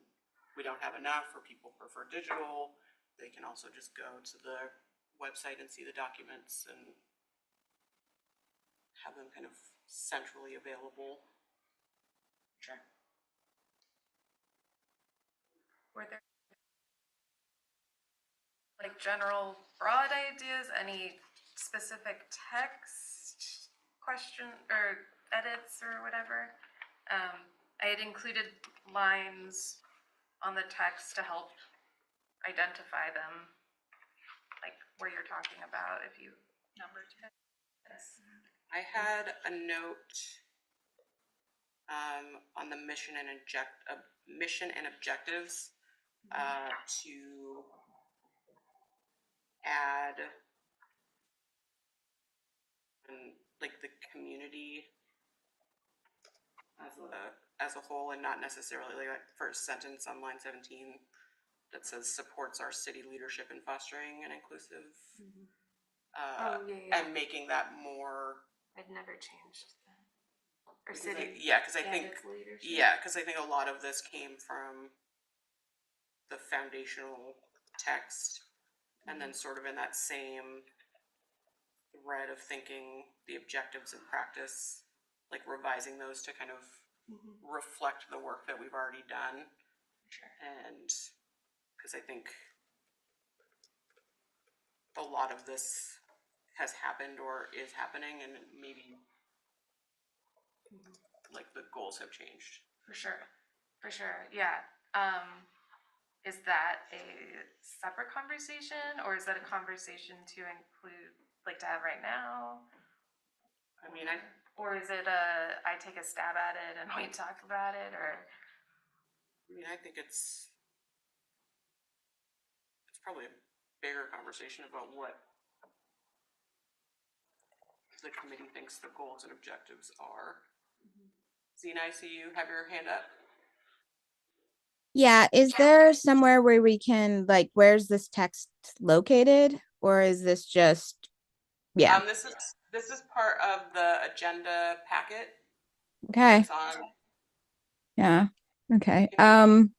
Speaker 2: we don't have enough, or people prefer digital, they can also just go to the website and see the documents and have them kind of centrally available. Sure.
Speaker 5: Were there like general broad ideas, any specific text question or edits or whatever? I had included lines on the text to help identify them, like where you're talking about, if you number text.
Speaker 2: I had a note on the mission and objectives to add like the community as a whole, and not necessarily like first sentence on line 17 that says supports our city leadership in fostering an inclusive, and making that more.
Speaker 5: I'd never changed that. Or
Speaker 2: Because
Speaker 5: city.
Speaker 2: because I think
Speaker 5: leadership.
Speaker 2: because I think a lot of this came from the foundational text, and then sort of in that same thread of thinking the objectives and practice, like revising those to kind of reflect the work that we've already done.
Speaker 5: Sure.
Speaker 2: And because I think a lot of this has happened or is happening, and maybe like the goals have changed.
Speaker 5: For sure, yeah. Is that a separate conversation, or is that a conversation to include, like to have right now?
Speaker 2: I mean,
Speaker 5: or is it I take a stab at it and we talk about it, or?
Speaker 2: I mean, I think it's probably a bigger conversation about what the committee thinks the goals and objectives are. Zena, I see you have your hand up.
Speaker 6: Yeah, is there somewhere where we can, like, where's this text located? Or is this just, yeah,
Speaker 2: This is part of the agenda packet.
Speaker 6: okay,
Speaker 2: It's on.
Speaker 6: yeah, okay.
Speaker 2: You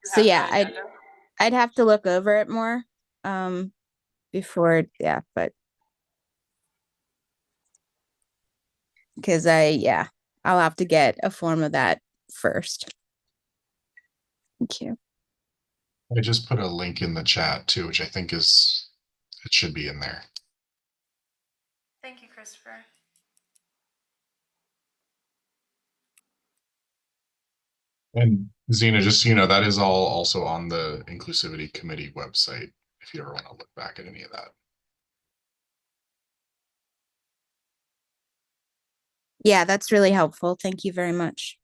Speaker 6: So
Speaker 2: have
Speaker 6: yeah,
Speaker 2: the agenda?
Speaker 6: I'd have to look over it more, before, yeah, but because I'll have to get a form of that first. Thank you.
Speaker 9: I just put a link in the chat too, which I think it should be in there.
Speaker 5: Thank you, Christopher.
Speaker 9: And Zena, just so you know, that is all also on the inclusivity committee website if you ever want to look back at any of that.
Speaker 6: Yeah, that's really helpful. Thank you very much.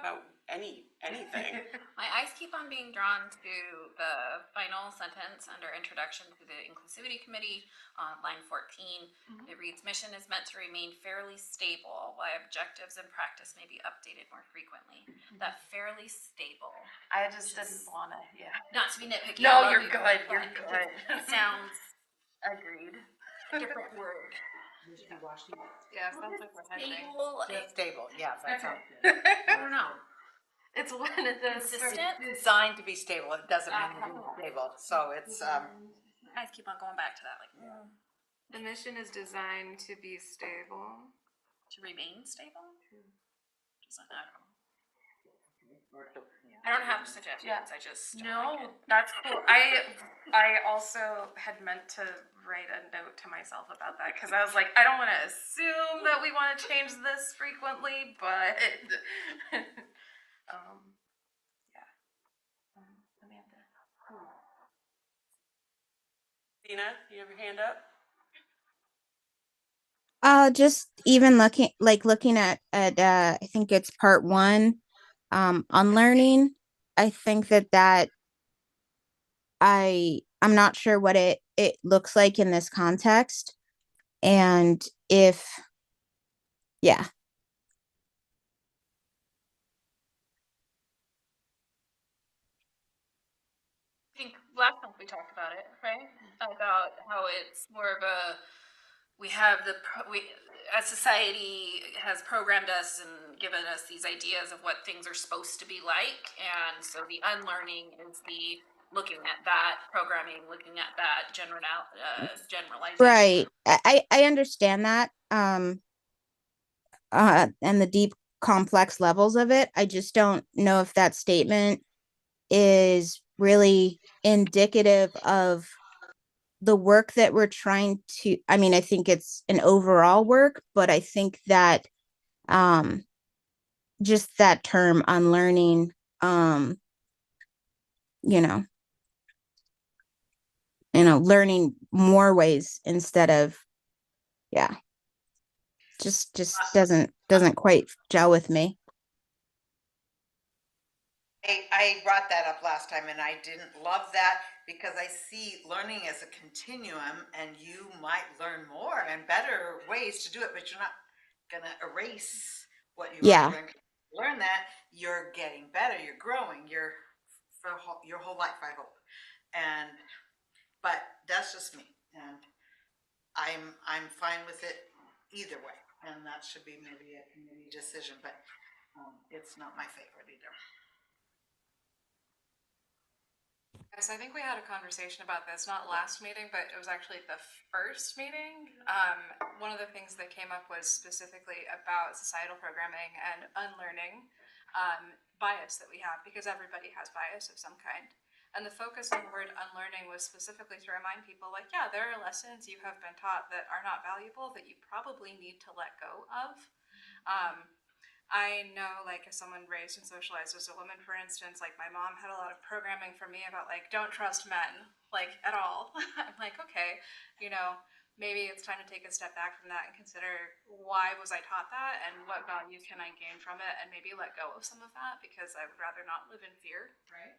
Speaker 2: about anything.
Speaker 3: My eyes keep on being drawn to the final sentence under Introduction to the Inclusivity Committee on line 14. It reads, mission is meant to remain fairly stable, while objectives and practice may be updated more frequently. That fairly stable.
Speaker 4: I just didn't wanna,
Speaker 3: Not to be nitpicky.
Speaker 4: No,
Speaker 3: I love
Speaker 4: you're
Speaker 3: you,
Speaker 4: good,
Speaker 3: but
Speaker 4: you're good.
Speaker 3: It sounds agreed. Different word.
Speaker 8: Yeah, it sounds like we're hedging.
Speaker 3: Stable.
Speaker 7: Just stable, yeah, that
Speaker 3: Okay.
Speaker 7: sounds good.
Speaker 3: I don't know.
Speaker 8: It's one of those.
Speaker 3: Consistent.
Speaker 7: It's designed to be stable, it doesn't mean to be stable, so it's,
Speaker 3: My eyes keep on going back to that, like
Speaker 8: The mission is designed to be stable.
Speaker 3: to remain stable. I don't have suggestions. I just don't like it.
Speaker 5: That's cool. I also had meant to write a note to myself about that because I was like, I don't want to assume that we want to change this frequently, but yeah. Amanda.
Speaker 2: Dina, you have your hand up?
Speaker 6: Just even looking at I think it's part 1, unlearning. I think that I'm not sure what it looks like in this context, and if yeah.
Speaker 3: I think last month we talked about it, right? About how it's more of a we as society has programmed us and given us these ideas of what things are supposed to be like, and so the unlearning is the looking at that programming, looking at that generalization.
Speaker 6: Right. I understand that. And the deep complex levels of it. I just don't know if that statement is really indicative of the work that we're trying to, I mean, I think it's an overall work, but I think that just that term unlearning, you know, learning more ways instead of, yeah, just doesn't quite gel with me.
Speaker 7: I brought that up last time and I didn't love that because I see learning as a continuum and you might learn more and better ways to do it, but you're not gonna erase what you
Speaker 6: Yeah.
Speaker 7: already learned. Learn that, you're getting better, you're growing, for your whole life, I hope. But that's just me, and I'm fine with it either way, and that should be maybe a committee decision, but it's not my favorite either.
Speaker 8: Yes, I think we had a conversation about this, not last meeting, but it was actually the first meeting. One of the things that came up was specifically about societal programming and unlearning bias that we have, because everybody has bias of some kind. And the focus on the word unlearning was specifically to remind people, like, yeah, there are lessons you have been taught that are not valuable that you probably need to let go of. I know, like, as someone raised and socialized as a woman, for instance, like, my mom had a lot of programming for me about, like, don't trust men, like, at all. I'm like, okay, maybe it's time to take a step back from that and consider why was I taught that and what value can I gain from it, and maybe let go of some of that because I would rather not live in fear, right?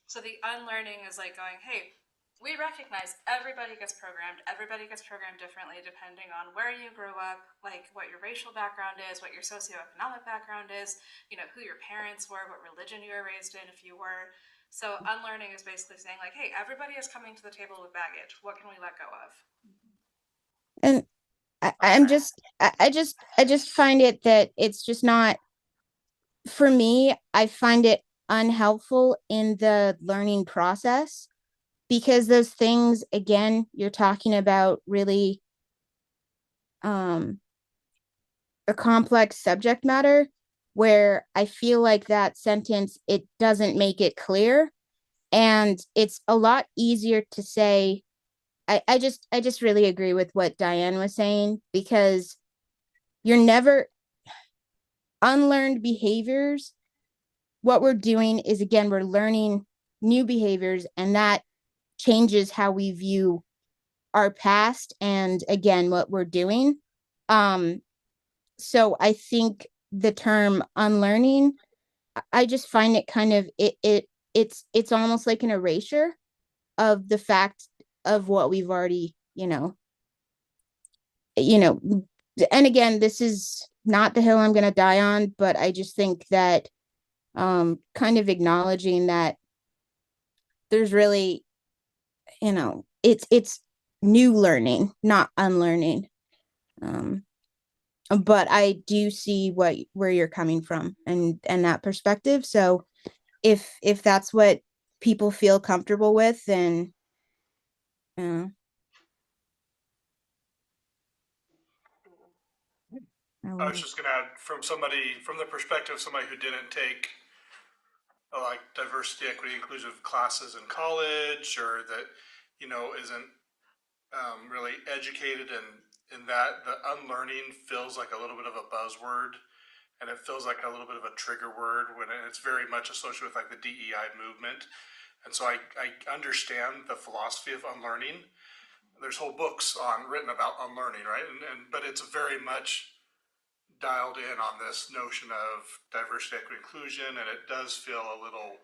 Speaker 8: So the unlearning is like going, hey, we recognize everybody gets programmed differently depending on where you grew up, like what your racial background is, what your socioeconomic background is, who your parents were, what religion you were raised in, if you were. So unlearning is basically saying, like, hey, everybody is coming to the table with baggage. What can we let go of?
Speaker 6: And I just find it that it's just not, for me, I find it unhelpful in the learning process, because those things, again, you're talking about really a complex subject matter, where I feel like that sentence, it doesn't make it clear, and it's a lot easier to say. I just really agree with what Diane was saying, because you're never unlearned behaviors. What we're doing is, again, we're learning new behaviors, and that changes how we view our past and, again, what we're doing. So I think the term unlearning, I just find it kind of it's almost like an erasure of the fact of what we've already, and again, this is not the hill I'm going to die on, but I just think that kind of acknowledging that there's really, it's new learning, not unlearning. But I do see where you're coming from and that perspective. So if that's what people feel comfortable with, then
Speaker 1: I was just gonna add from the perspective of somebody who didn't take like diversity, equity, inclusive classes in college, or that, isn't really educated in that, the unlearning feels like a little bit of a buzzword, and it feels like a little bit of a trigger word when it's very much associated with like the DEI movement. And so I understand the philosophy of unlearning. There's whole books written about unlearning, right? But it's very much dialed in on this notion of diversity, equity, inclusion, and it does feel a little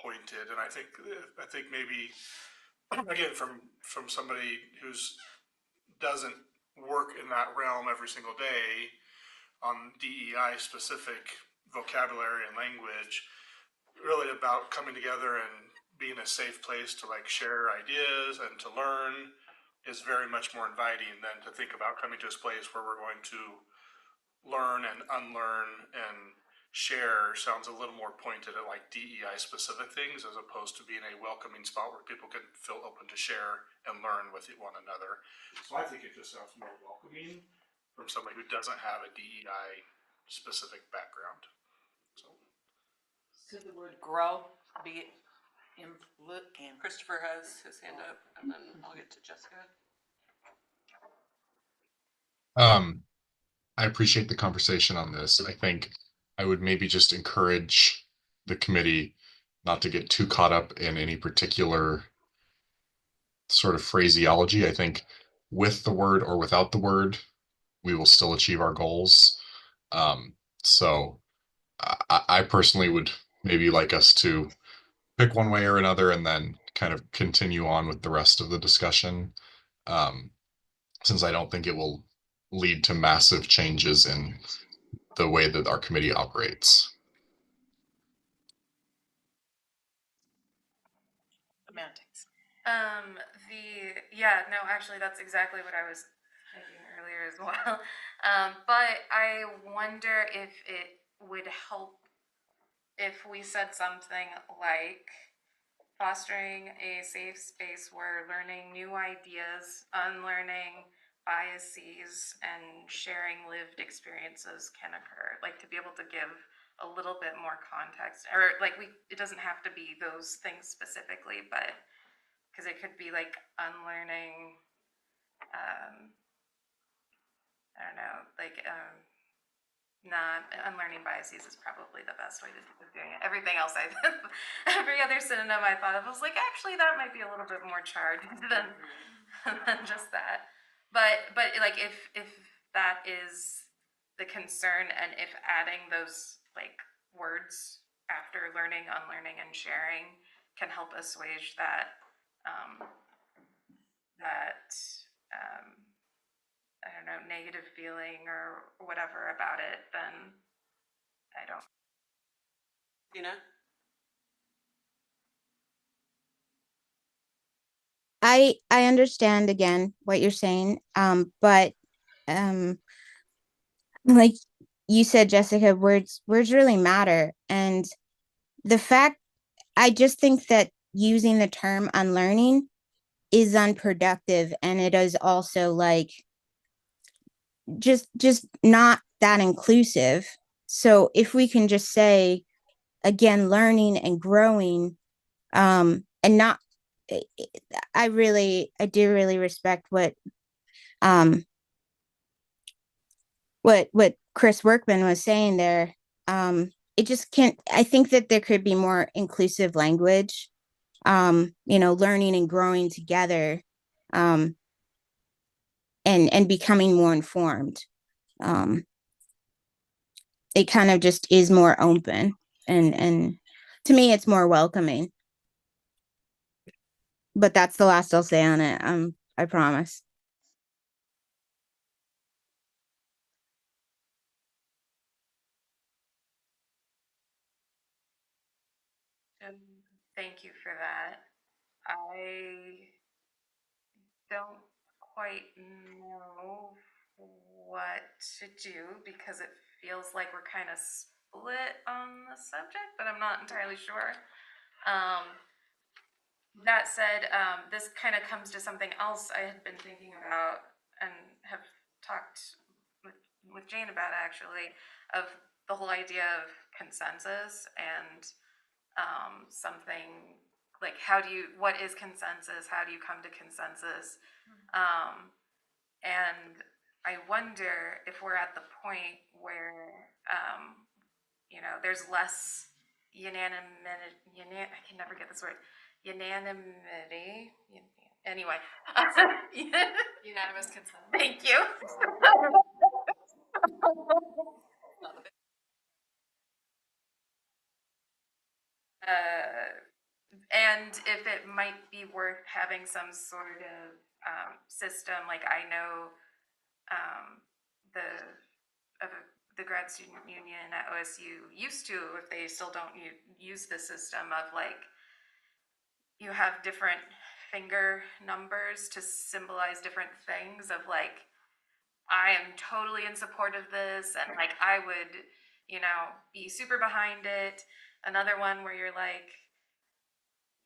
Speaker 1: pointed. And I think maybe again from somebody who's doesn't work in that realm every single day on DEI specific vocabulary and language, really about coming together and being a safe place to like share ideas and to learn is very much more inviting than to think about coming to this place where we're going to learn and unlearn and share. Sounds a little more pointed at like DEI specific things as opposed to being a welcoming spot where people can feel open to share and learn with one another. So I think it just sounds more welcoming from somebody who doesn't have a DEI specific background. So
Speaker 4: Could the word grow be in?
Speaker 2: Christopher has his hand up, and then I'll get to Jessica.
Speaker 9: I appreciate the conversation on this. I think I would maybe just encourage the committee not to get too caught up in any particular sort of phraseology. I think with the word or without the word, we will still achieve our goals. So I personally would maybe like us to pick one way or another and then kind of continue on with the rest of the discussion, since I don't think it will lead to massive changes in the way that our committee operates.
Speaker 7: Semantics.
Speaker 5: Actually, that's exactly what I was thinking earlier as well. But I wonder if it would help if we said something like fostering a safe space where learning new ideas, unlearning biases, and sharing lived experiences can occur. Like to be able to give a little bit more context, or like it doesn't have to be those things specifically, but because it could be like unlearning, I don't know, like not unlearning biases is probably the best way of doing it. Everything else every other synonym I thought of was like, actually that might be a little bit more charged than just that. But like if that is the concern, and if adding those like words after learning, unlearning, and sharing can help assuage that I don't know, negative feeling or whatever about it, then I don't.
Speaker 2: Tina?
Speaker 6: I understand again what you're saying, but like you said, Jessica, words really matter, and the fact I just think that using the term unlearning is unproductive, and it is also like just not that inclusive. So if we can just say again, learning and growing, and not, I do really respect what Chris Workman was saying there. It just can't, I think that there could be more inclusive language, learning and growing together, and becoming more informed. it kind of just is more open, and to me it's more welcoming. But that's the last I'll say on it. I promise.
Speaker 5: Thank you for that. I don't quite know what to do because it feels like we're kind of split on the subject, but I'm not entirely sure. That said, this kind of comes to something else I had been thinking about and have talked with Jane about actually, of the whole idea of consensus and something like what is consensus? How do you come to consensus? And I wonder if we're at the point where, there's less I can never get this word, unanimity. Anyway.
Speaker 8: Unanimous consent.
Speaker 5: Thank you. And if it might be worth having some sort of system, like I know the grad student union at OSU used to, if they still don't use the system of like, you have different finger numbers to symbolize different things of like, I am totally in support of this, and like I would, be super behind it. Another one where you're like,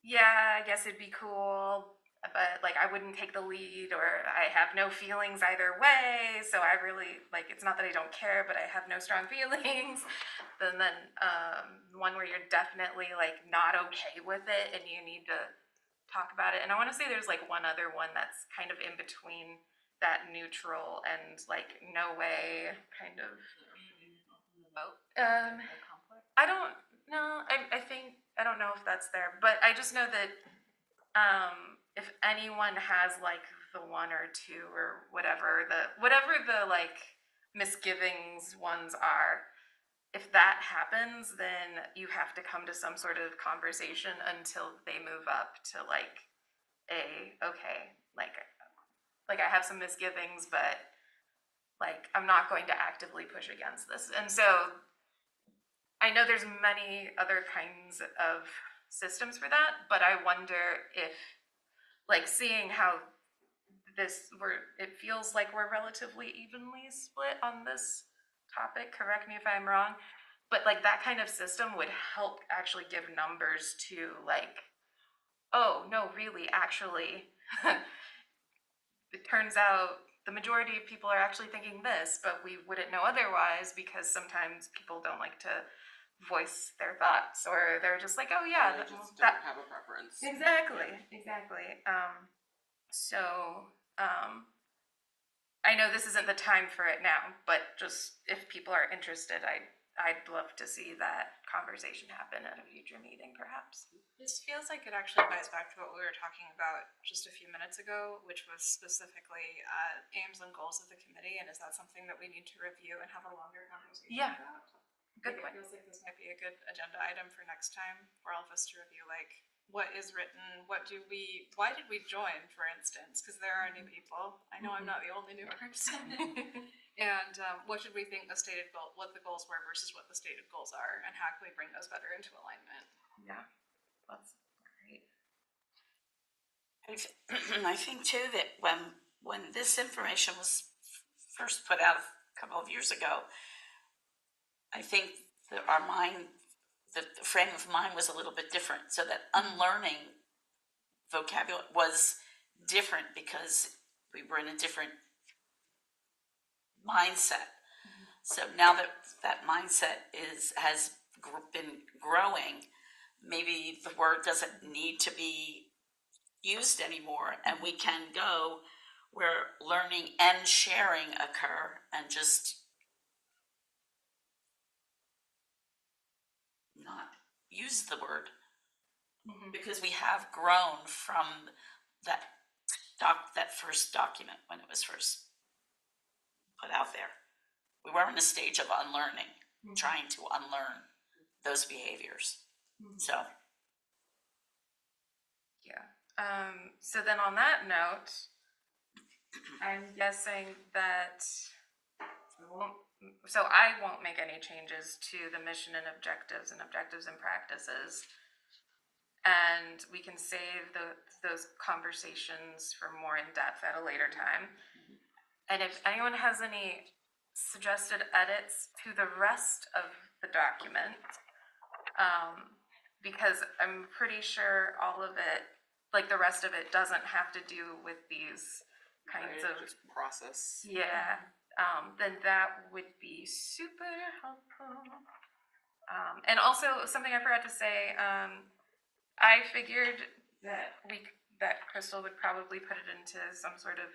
Speaker 5: yeah, I guess it'd be cool, but like I wouldn't take the lead, or I have no feelings either way. So I really like, it's not that I don't care, but I have no strong feelings. Then one where you're definitely like not okay with it and you need to talk about it. And I want to say there's like one other one that's kind of in between that neutral and like no way kind of I don't know. I think I don't know if that's there, but I just know that if anyone has like the one or two or whatever the like misgivings ones are, if that happens, then you have to come to some sort of conversation until they move up to like okay, like I have some misgivings, but like I'm not going to actively push against this. And so I know there's many other kinds of systems for that, but I wonder if like seeing how it feels like we're relatively evenly split on this topic, correct me if I'm wrong, but like that kind of system would help actually give numbers to like, oh no, really, actually it turns out the majority of people are actually thinking this, but we wouldn't know otherwise because sometimes people don't like to voice their thoughts, or they're just like, oh yeah,
Speaker 2: They just don't have a preference.
Speaker 5: exactly. I know this isn't the time for it now, but just if people are interested, I'd love to see that conversation happen at a future meeting, perhaps.
Speaker 8: This feels like it actually ties back to what we were talking about just a few minutes ago, which was specifically aims and goals of the committee. And is that something that we need to review and have a longer conversation about?
Speaker 5: Good
Speaker 8: It
Speaker 5: point.
Speaker 8: feels like this might be a good agenda item for next time for all of us to review, like what is written, why did we join, for instance, because there are new people. I know I'm not the only new person. And what should we think what the goals were versus what the stated goals are, and how can we bring those better into alignment?
Speaker 5: Yeah, that's great.
Speaker 4: I think too that when this information was first put out a couple of years ago, I think that the frame of mind was a little bit different, so that unlearning vocabulary was different because we were in a different mindset. So now that mindset has been growing, maybe the word doesn't need to be used anymore, and we can go where learning and sharing occur, and just not use the word, because we have grown from that first document when it was first put out there. We were in a stage of unlearning. trying to unlearn those behaviors. So,
Speaker 5: Yeah. So then on that note, I'm guessing that I won't make any changes to the mission and objectives and practices. And we can save those conversations for more in depth at a later time. And if anyone has any suggested edits to the rest of the document, because I'm pretty sure all of it, like the rest of it, doesn't have to do with these kinds of
Speaker 2: process.
Speaker 5: yeah, then that would be super helpful. And also something I forgot to say, I figured that Crystal would probably put it into some sort of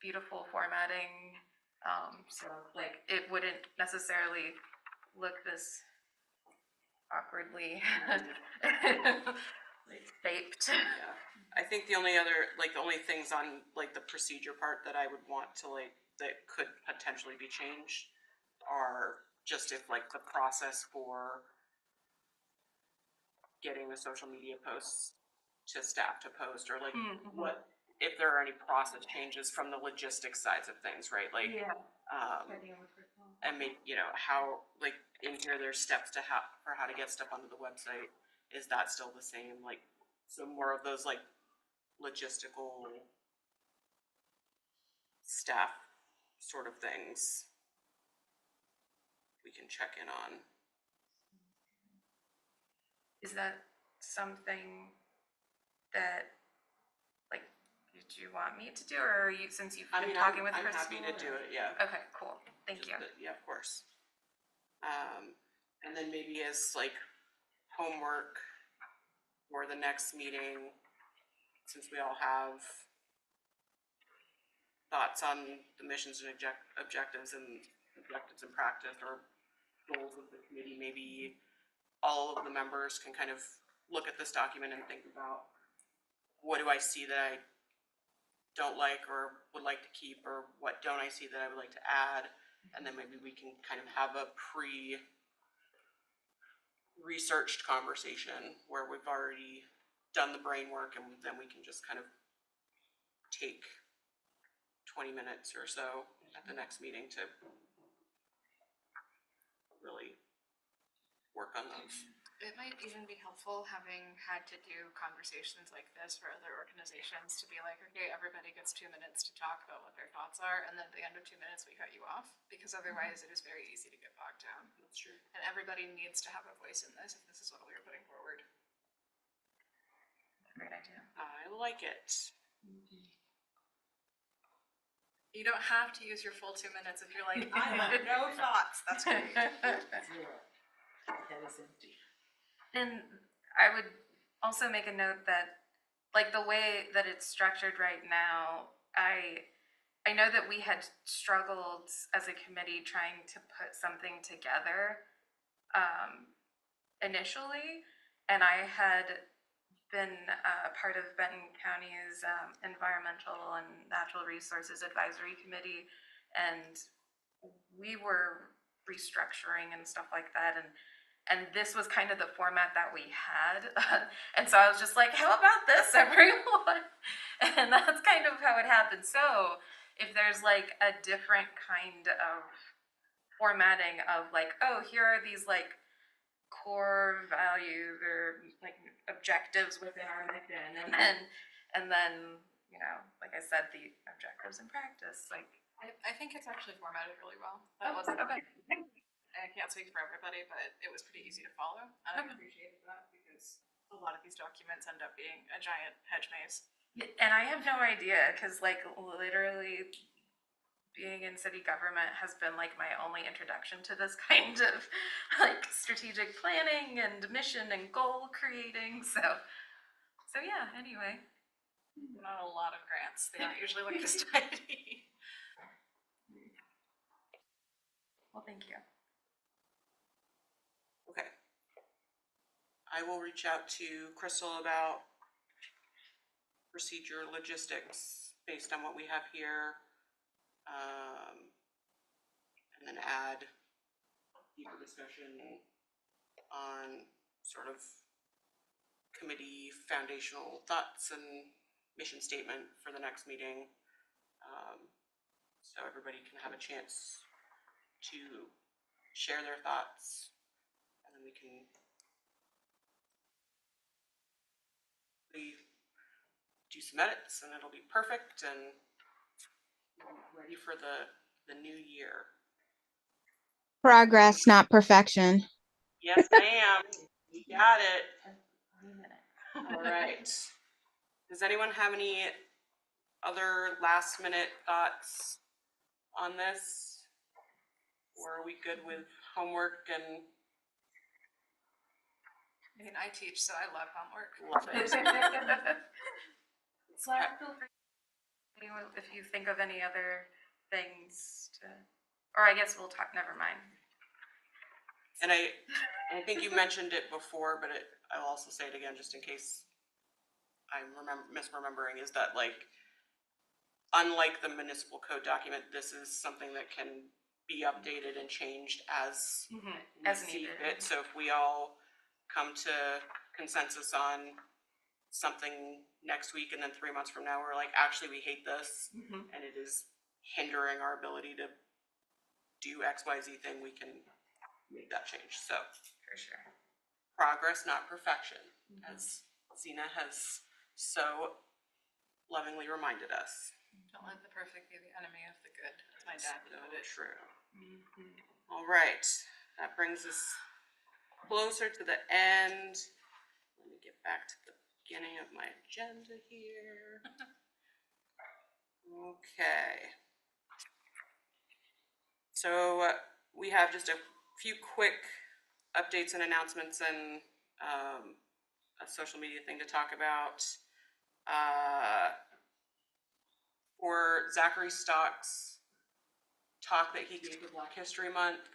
Speaker 5: beautiful formatting, so like it wouldn't necessarily look this awkwardly like shaped.
Speaker 2: Yeah. I think the only things on like the procedure part that I would want to that could potentially be changed are just if like the process for getting the social media posts to staff to post, or like what, if there are any process changes from the logistics sides of things, right? Like, and maybe, how, like, in here, there's steps to for how to get stuff onto the website. Is that still the same? Like, so more of those, like, logistical staff sort of things we can check in on.
Speaker 5: Is that something that, like, do you want me to do, or are you, since you've been talking with Crystal?
Speaker 2: I'm happy to do it, yeah.
Speaker 5: Okay, cool, thank you.
Speaker 2: Yeah, of course. And then maybe as like homework for the next meeting, since we all have thoughts on the missions and objectives and practice or goals of the committee, maybe all of the members can kind of look at this document and think about, what do I see that I don't like or would like to keep, or what don't I see that I would like to add, and then maybe we can kind of have a researched conversation where we've already done the brain work, and then we can just kind of take 20 minutes or so at the next meeting to really work on those.
Speaker 8: It might even be helpful, having had to do conversations like this for other organizations, to be like, okay, everybody gets 2 minutes to talk about what their thoughts are, and then at the end of 2 minutes we cut you off, because otherwise it is very easy to get bogged down.
Speaker 2: That's true.
Speaker 8: And everybody needs to have a voice in this if this is what we are putting forward.
Speaker 5: That's a great idea.
Speaker 2: I like it.
Speaker 8: You don't have to use your full 2 minutes if you're like,
Speaker 7: I have no thoughts. That's great. Zero. That is empty.
Speaker 5: And I would also make a note that, like, the way that it's structured right now, I know that we had struggled as a committee trying to put something together initially, and I had been a part of Benton County's Environmental and Natural Resources Advisory Committee, and we were restructuring and stuff like that, and this was kind of the format that we had. And so I was just like, how about this, everyone? And that's kind of how it happened. So if there's like a different kind of formatting of like, oh, here are these like core values or like objectives within our mission, and then, like I said, the objectives in practice, like.
Speaker 8: I think it's actually formatted really well.
Speaker 5: That was okay.
Speaker 8: I can't speak for everybody, but it was pretty easy to follow, and I appreciated that, because a lot of these documents end up being a giant hedge maze.
Speaker 5: And I have no idea, because like literally being in city government has been like my only introduction to this kind of like strategic planning and mission and goal creating. So yeah, anyway.
Speaker 8: Not a lot of grants. They aren't usually like this tidy.
Speaker 5: Well, thank you.
Speaker 2: Okay. I will reach out to Crystal about procedure logistics based on what we have here, and then add deeper discussion on sort of committee foundational thoughts and mission statement for the next meeting. So everybody can have a chance to share their thoughts, and then we can do some edits, and it'll be perfect and ready for the new year.
Speaker 6: Progress, not perfection.
Speaker 2: Yes, ma'am. You got it. All right. Does anyone have any other last minute thoughts on this? Or are we good with homework and?
Speaker 8: I mean, I teach, so I love homework.
Speaker 2: Love it.
Speaker 5: So feel free, anyone, if you think of any other things to, or I guess we'll talk, never mind.
Speaker 2: And I think you mentioned it before, but I'll also say it again just in case I'm misremembering, is that like, unlike the municipal code document, this is something that can be updated and changed as
Speaker 5: As
Speaker 2: we see
Speaker 5: needed.
Speaker 2: fit. So if we all come to consensus on something next week and then 3 months from now we're like, actually we hate this and it is hindering our ability to do XYZ thing, we can make that change. So
Speaker 5: For sure.
Speaker 2: progress, not perfection, as Zena has so lovingly reminded us.
Speaker 8: Don't let the perfect be the enemy of the good, as my dad would put it.
Speaker 2: True. All right, that brings us closer to the end. Let me get back to the beginning of my agenda here. Okay. So we have just a few quick updates and announcements and a social media thing to talk about. For Zachary Stock's talk that he gave for Black History Month,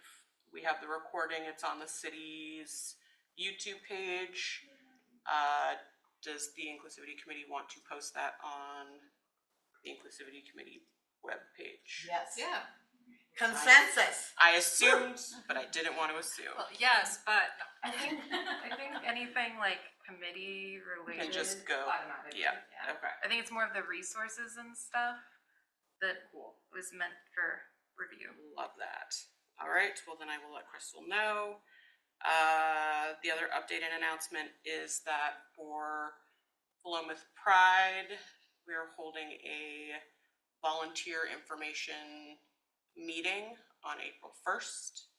Speaker 2: we have the recording. It's on the city's YouTube page. Does the Inclusivity Committee want to post that on the Inclusivity Committee webpage?
Speaker 7: Yes.
Speaker 8: Yeah.
Speaker 7: Consensus.
Speaker 2: I assumed, but I didn't want to assume.
Speaker 8: Well, yes, but no.
Speaker 5: I think anything like committee related.
Speaker 2: Can just go.
Speaker 5: Automatically.
Speaker 2: Yeah. Okay.
Speaker 5: I think it's more of the resources and stuff that was meant for review.
Speaker 2: Love that. All right. Well, then I will let Crystal know. The other update and announcement is that for Philomath Pride, we're holding a volunteer information meeting on April 1st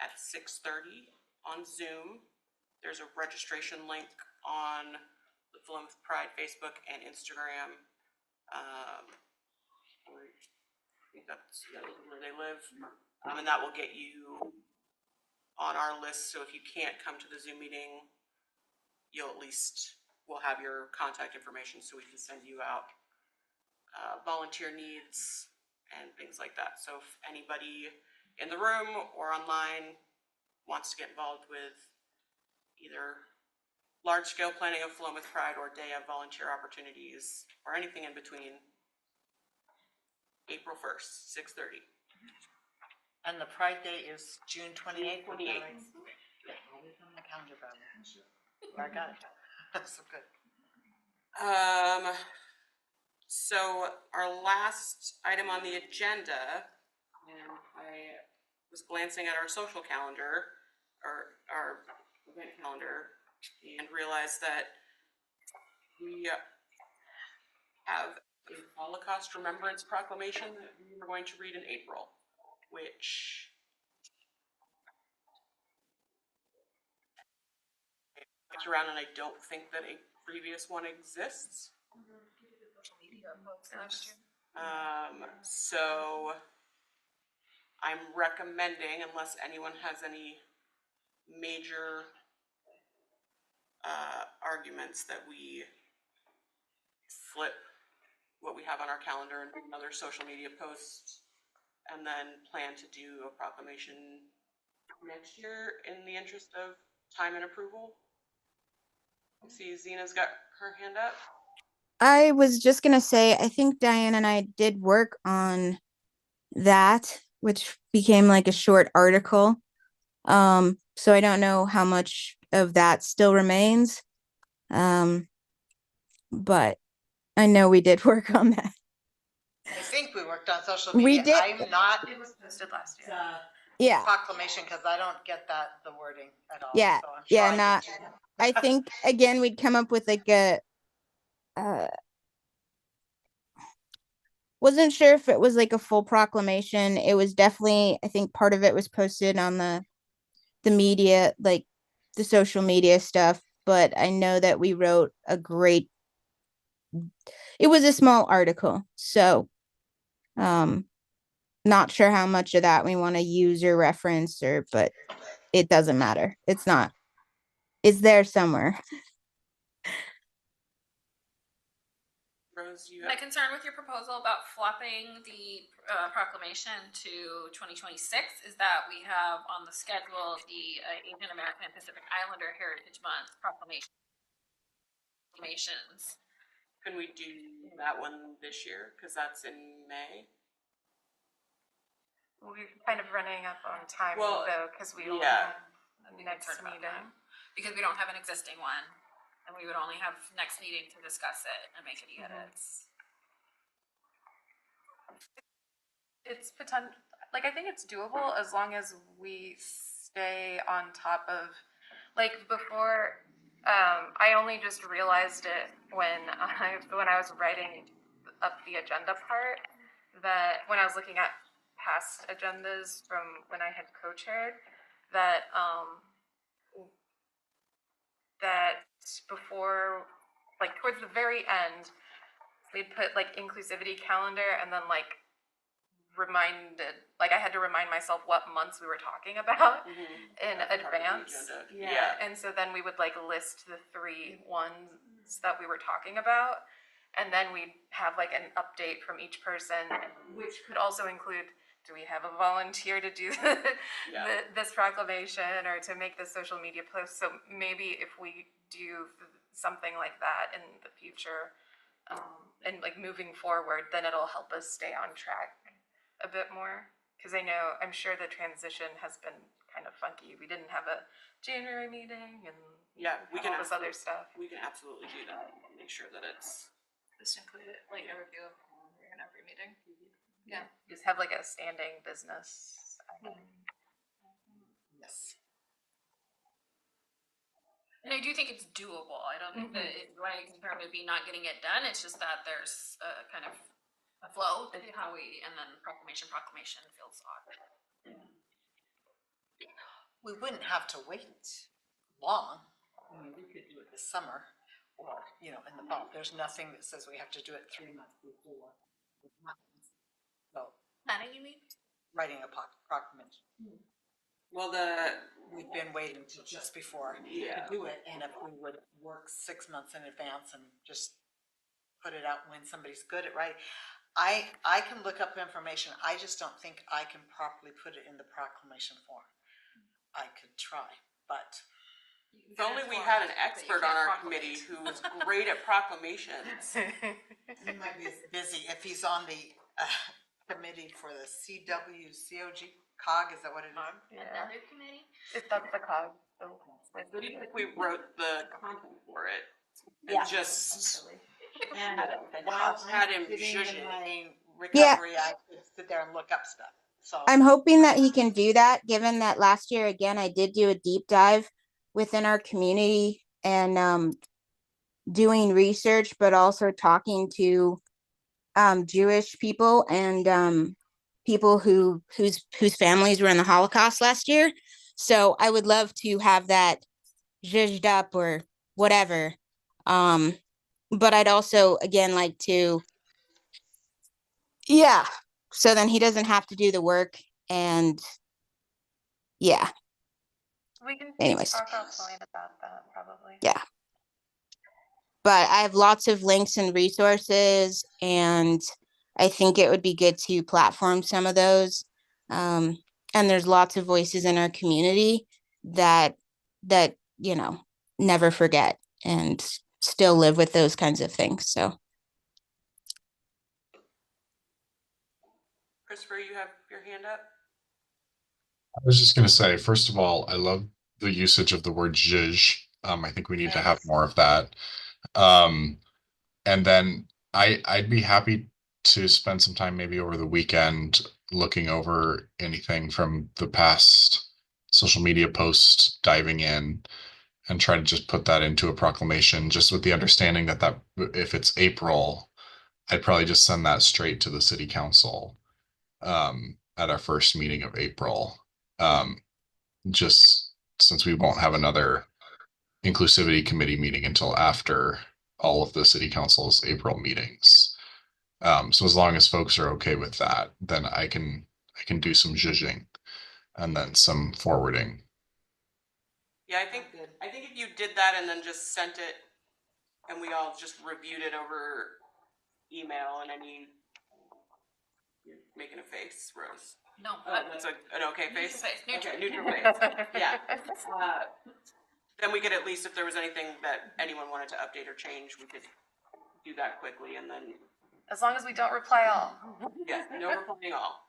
Speaker 2: at 6:30 on Zoom. There's a registration link on the Philomath Pride Facebook and Instagram. I think that's where they live. And that will get you on our list. So if you can't come to the Zoom meeting, we'll have your contact information so we can send you out volunteer needs and things like that. So if anybody in the room or online wants to get involved with either large-scale planning of Philomath Pride or day of volunteer opportunities or anything in between, April 1st, 6:30.
Speaker 7: And the Pride Day is June 28th.
Speaker 2: 28th.
Speaker 7: Yeah, I'll leave it on my calendar, I got it. So good.
Speaker 2: So our last item on the agenda, and I was glancing at our social calendar, or our event calendar, and realized that we have a Holocaust Remembrance Proclamation that we were going to read in April, which I looked around and I don't think that a previous one exists. So I'm recommending, unless anyone has any major arguments, that we flip what we have on our calendar and do another social media post, and then plan to do a proclamation next year in the interest of time and approval. I see Zena's got her hand up.
Speaker 6: I was just gonna say, I think Diane and I did work on that, which became like a short article. So I don't know how much of that still remains. But I know we did work on that.
Speaker 7: I think we worked on social
Speaker 6: We
Speaker 7: media.
Speaker 6: did.
Speaker 7: I'm not
Speaker 5: It was posted last year.
Speaker 6: Yeah.
Speaker 7: Proclamation, because I don't get the wording at all.
Speaker 6: Yeah.
Speaker 7: So I'm
Speaker 6: Yeah.
Speaker 7: trying
Speaker 6: Not,
Speaker 7: to.
Speaker 6: I think again, we'd come up with like a, wasn't sure if it was like a full proclamation. It was definitely, I think part of it was posted on the media, like the social media stuff. But I know that we wrote a great, it was a small article. So, not sure how much of that we want to use or reference or, but it doesn't matter. It's not, it's there somewhere.
Speaker 2: Rose, you
Speaker 3: My
Speaker 2: have,
Speaker 3: concern with your proposal about flopping the proclamation to 2026 is that we have on the schedule the Asian American and Pacific Islander Heritage Month proclamations.
Speaker 2: can we do that one this year? Because that's in May.
Speaker 5: We're kind of running up on time
Speaker 2: Well,
Speaker 5: though, because we only
Speaker 2: yeah.
Speaker 5: have a next
Speaker 3: Concerned about
Speaker 5: meeting.
Speaker 3: that, because we don't have an existing one, and we would only have next meeting to discuss it and make any edits.
Speaker 5: It's potential, like, I think it's doable as long as we stay on top of, like, before, I only just realized it when I was writing up the agenda part, that when I was looking at past agendas from when I had co-chaired, that, that before, like, towards the very end, we'd put, like, inclusivity calendar and then, like, I had to remind myself what months we were talking about in
Speaker 2: That's part of the
Speaker 5: advance.
Speaker 2: agenda.
Speaker 5: Yeah. And so then we would like list the 3 ones that we were talking about. And then we'd have like an update from each person, which could also include, do we have a volunteer to do this proclamation or to make this social media post? So maybe if we do something like that in the future, and like moving forward, then it'll help us stay on track a bit more, because I'm sure the transition has been kind of funky. We didn't have a January meeting and
Speaker 2: We can
Speaker 5: all this other stuff.
Speaker 2: We can absolutely do that. Make sure that it's
Speaker 8: just include it, like a review of the calendar in every meeting.
Speaker 5: Yeah, just have like a standing business.
Speaker 7: Yes.
Speaker 3: And I do think it's doable. I don't think that my concern would be not getting it done. It's just that there's a kind of a flow to how we, and then proclamation feels odd.
Speaker 7: We wouldn't have to wait long. I mean, we could do it this summer or, in the fall. There's nothing that says we have to do it 3 months before. So,
Speaker 3: Planning, you mean?
Speaker 7: writing a proclamation.
Speaker 2: well,
Speaker 7: We've been waiting till just before to do it, and if we would work 6 months in advance and just put it out when somebody's good at writing. I can look up information. I just don't think I can properly put it in the proclamation form. I could try, but
Speaker 2: if only we had an expert on our committee who was great at proclamations.
Speaker 7: he might be busy if he's on the committee for the COG, is that what it is?
Speaker 3: Another committee?
Speaker 5: If that's the cog.
Speaker 2: But even if we wrote the content for it,
Speaker 7: Yeah.
Speaker 2: it just
Speaker 7: And
Speaker 2: while
Speaker 7: while
Speaker 2: had
Speaker 7: I'm
Speaker 2: him
Speaker 7: sitting in
Speaker 2: zhuzhing.
Speaker 7: my recovery, I could sit there and look up stuff. So
Speaker 6: I'm hoping that he can do that, given that last year, again, I did do a deep dive within our community and doing research, but also talking to Jewish people and people whose families were in the Holocaust last year. So I would love to have that zhuzhed up or whatever. But I'd also again like to, yeah. So then he doesn't have to do the work, and yeah.
Speaker 5: We can
Speaker 6: Anyways.
Speaker 5: talk offline about that probably.
Speaker 6: Yeah. But I have lots of links and resources, and I think it would be good to platform some of those. And there's lots of voices in our community that never forget and still live with those kinds of things. So
Speaker 2: Christopher, you have your hand up?
Speaker 9: I was just gonna say, first of all, I love the usage of the word zhuzh. I think we need to have more of that. Um, and then I'd be happy to spend some time maybe over the weekend looking over anything from the past social media posts, diving in and try to just put that into a proclamation, just with the understanding that if it's April, I'd probably just send that straight to the city council at our first meeting of April. Just since we won't have another inclusivity committee meeting until after all of the city council's April meetings. So as long as folks are okay with that, then I can do some zhuzhing and then some forwarding.
Speaker 2: Yeah, I think if you did that and then just sent it and we all just reviewed it over email, and I mean, you're making a face, Rose.
Speaker 3: No,
Speaker 2: Oh, that's an okay face?
Speaker 3: Neutral.
Speaker 2: Okay, neutral face, yeah. Then we could at least, if there was anything that anyone wanted to update or change, we could do that quickly, and then,
Speaker 5: As long as we don't reply all.
Speaker 2: yeah, no replying all.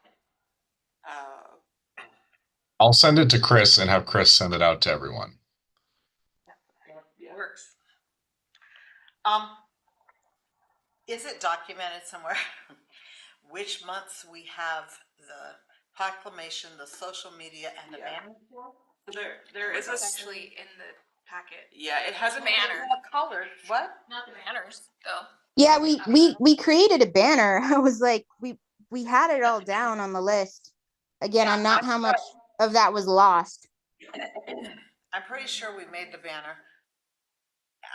Speaker 9: I'll send it to Chris and have Chris send it out to everyone.
Speaker 2: Yeah.
Speaker 7: Works. Is it documented somewhere which months we have the proclamation, the social media, and the
Speaker 2: Yeah.
Speaker 7: banner?
Speaker 2: There is a,
Speaker 8: It's actually in the packet.
Speaker 2: yeah, it has a
Speaker 3: Banner.
Speaker 7: Colored, what?
Speaker 3: Not the banners, though.
Speaker 6: Yeah, we created a banner. I was like, we had it all down on the list. Again,
Speaker 7: Yeah,
Speaker 6: I'm not
Speaker 7: I
Speaker 6: how much of that was lost.
Speaker 7: I'm pretty sure we made the banner.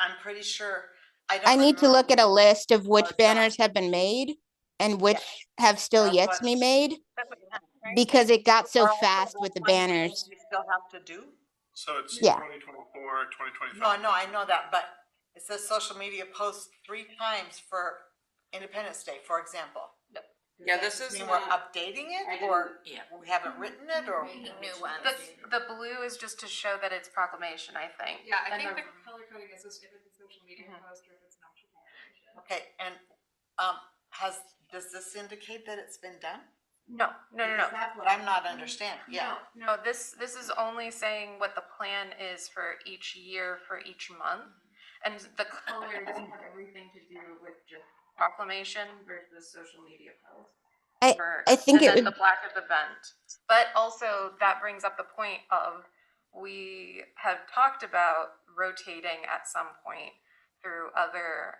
Speaker 7: I'm pretty sure. I don't
Speaker 6: I need to
Speaker 7: remember
Speaker 6: look at a list of which
Speaker 7: was
Speaker 6: banners have been made and which have still
Speaker 7: That's
Speaker 6: yet
Speaker 7: what-
Speaker 6: to be made,
Speaker 3: That's what you meant, right?
Speaker 6: because it got so
Speaker 7: Are also
Speaker 6: fast
Speaker 7: the
Speaker 6: with the
Speaker 7: ones
Speaker 6: banners.
Speaker 7: we still have to do?
Speaker 1: So it's
Speaker 6: Yeah.
Speaker 1: 2024, 2025.
Speaker 7: No, I know that, but it says social media posts 3 times for Independence Day, for example.
Speaker 2: yeah, this is,
Speaker 7: I mean, we're updating it, or we haven't written it, or?
Speaker 3: New ones.
Speaker 5: The blue is just to show that it's proclamation, I think.
Speaker 8: Yeah, I
Speaker 5: And
Speaker 8: think
Speaker 5: the-
Speaker 8: the color coding is just if it's a social media post or if it's an actual proclamation.
Speaker 7: Okay, and, does this indicate that it's been done?
Speaker 5: No.
Speaker 7: Because that's what I'm not understanding, yeah.
Speaker 5: No, this is only saying what the plan is for each year, for each month. And the color doesn't have everything to do with just proclamation versus social media post.
Speaker 6: I think
Speaker 5: and
Speaker 6: it
Speaker 5: then
Speaker 6: would,
Speaker 5: the black of the vent. But also that brings up the point of we have talked about rotating at some point through other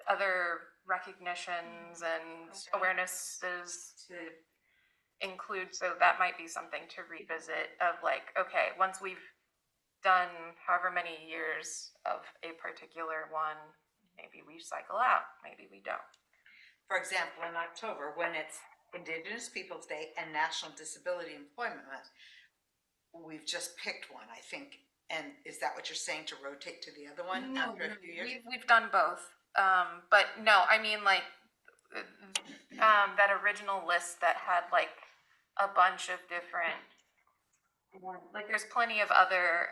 Speaker 5: other recognitions and awarenesses to include, so that might be something to revisit of like, okay, once we've done however many years of a particular one, maybe we cycle out, maybe we don't.
Speaker 7: For example, in October, when it's Indigenous Peoples' Day and National Disability Employment Month, we've just picked one, I think. And is that what you're saying, to rotate to the other one after a few years?
Speaker 5: We've done both, but no, I mean like that original list that had like a bunch of different, like there's plenty of other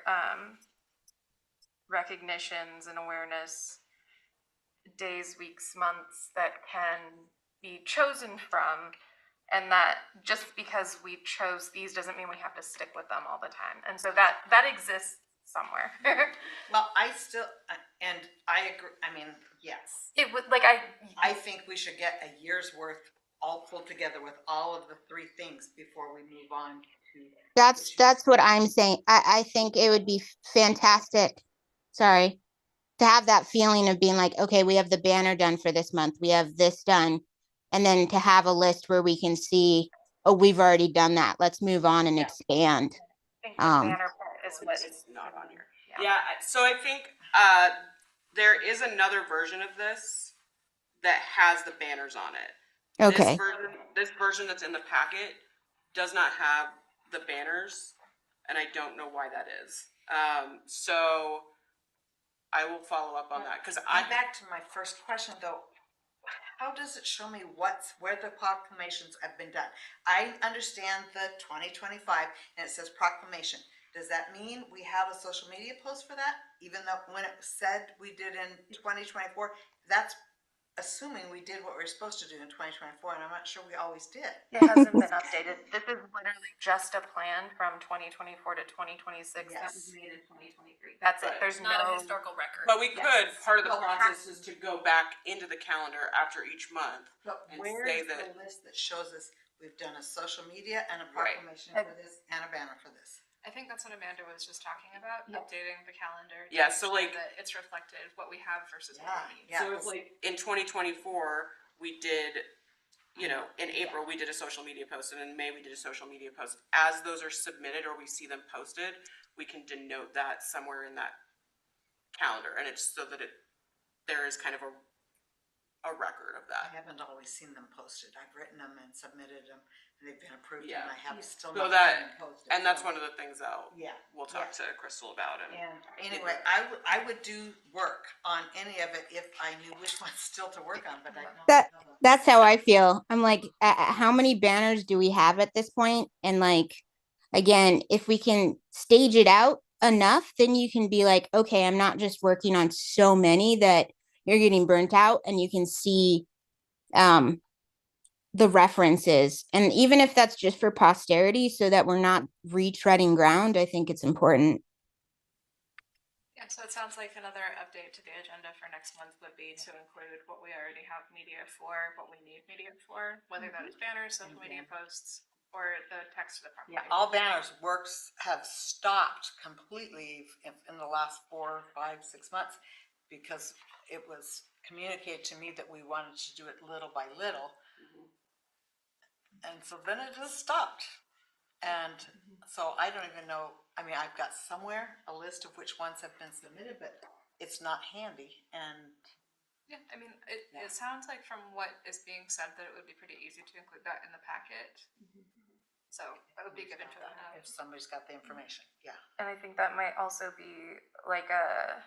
Speaker 5: recognitions and awareness days, weeks, months that can be chosen from, and that just because we chose these doesn't mean we have to stick with them all the time, and so that exists somewhere.
Speaker 7: Well, I still, and I agree, I mean, yes.
Speaker 5: It would like
Speaker 7: I think we should get a year's worth all pulled together with all of the 3 things before we move on to.
Speaker 6: that's what I'm saying. I think it would be fantastic. Sorry. To have that feeling of being like, okay, we have the banner done for this month, we have this done, and then to have a list where we can see, oh, we've already done that, let's move on and expand.
Speaker 5: I think the banner part is what
Speaker 2: it's not on here. Yeah, so I think, there is another version of this that has the banners on it.
Speaker 6: Okay.
Speaker 2: This version that's in the packet does not have the banners, and I don't know why that is. So I will follow up on that, because
Speaker 7: Back to my first question though, how does it show me where the proclamations have been done? I understand the 2025 and it says proclamation. Does that mean we have a social media post for that? Even though when it said we did in 2024, that's assuming we did what we were supposed to do in 2024, and I'm not sure we always did.
Speaker 5: It hasn't been updated. This is literally just a plan from 2024 to 2026 that was
Speaker 7: Yes.
Speaker 5: made in 2023. That's it.
Speaker 2: Right.
Speaker 5: There's
Speaker 3: Not
Speaker 5: no
Speaker 3: a historical record.
Speaker 2: But we could, part of the
Speaker 7: Well,
Speaker 2: process is to go back into the calendar after each month.
Speaker 7: But
Speaker 2: And
Speaker 7: where's
Speaker 2: say
Speaker 7: the
Speaker 2: that-
Speaker 7: list that shows us we've done a social media and a
Speaker 2: Right.
Speaker 7: proclamation for this and a banner for this?
Speaker 8: I think that's what Amanda was just talking about, updating the calendar. to
Speaker 2: Yeah,
Speaker 8: make
Speaker 2: so,
Speaker 8: sure
Speaker 2: like-
Speaker 8: that it's reflected what we have versus what
Speaker 7: Yeah,
Speaker 8: we need.
Speaker 7: yeah.
Speaker 2: So if like in 2024, we did, you know, in April, we did a social media post, and in May, we did a social media post. As those are submitted or we see them posted, we can denote that somewhere in that calendar, and it's so that there is kind of a record of
Speaker 7: I
Speaker 2: that.
Speaker 7: haven't always seen them posted. I've written them and submitted them, and they've been approved,
Speaker 2: Yeah.
Speaker 7: and I have still
Speaker 2: So
Speaker 7: not
Speaker 2: that-
Speaker 7: seen them posted.
Speaker 2: And that's
Speaker 7: so-
Speaker 2: one of the things that
Speaker 7: Yeah.
Speaker 2: we'll talk to Crystal about.
Speaker 7: And anyway, I would do work on any of it if I knew which ones still to work on, but I don't.
Speaker 6: That-
Speaker 7: have them.
Speaker 6: That's how I feel. I'm like, how many banners do we have at this point? And like, again, if we can stage it out enough, then you can be like, okay, I'm not just working on so many that you're getting burnt out, and you can see the references. And even if that's just for posterity, so that we're not retreading ground, I think it's important.
Speaker 8: Yeah, so it sounds like another update to the agenda for next month would be to include what we already have media for, what we need media for, whether that is banners, social media posts, or the text of the
Speaker 7: Yeah,
Speaker 8: proclamation.
Speaker 7: all banners works have stopped completely in the last 4, 5, 6 months because it was communicated to me that we wanted to do it little by little. And so then it just stopped. And so I don't even know, I mean, I've got somewhere a list of which ones have been submitted, but it's not handy. And
Speaker 8: Yeah, I mean, it sounds like from what is being said that it would be pretty easy to include that in the packet. So that would be good info to have.
Speaker 7: if somebody's got the information, yeah.
Speaker 5: And I think that might also be like a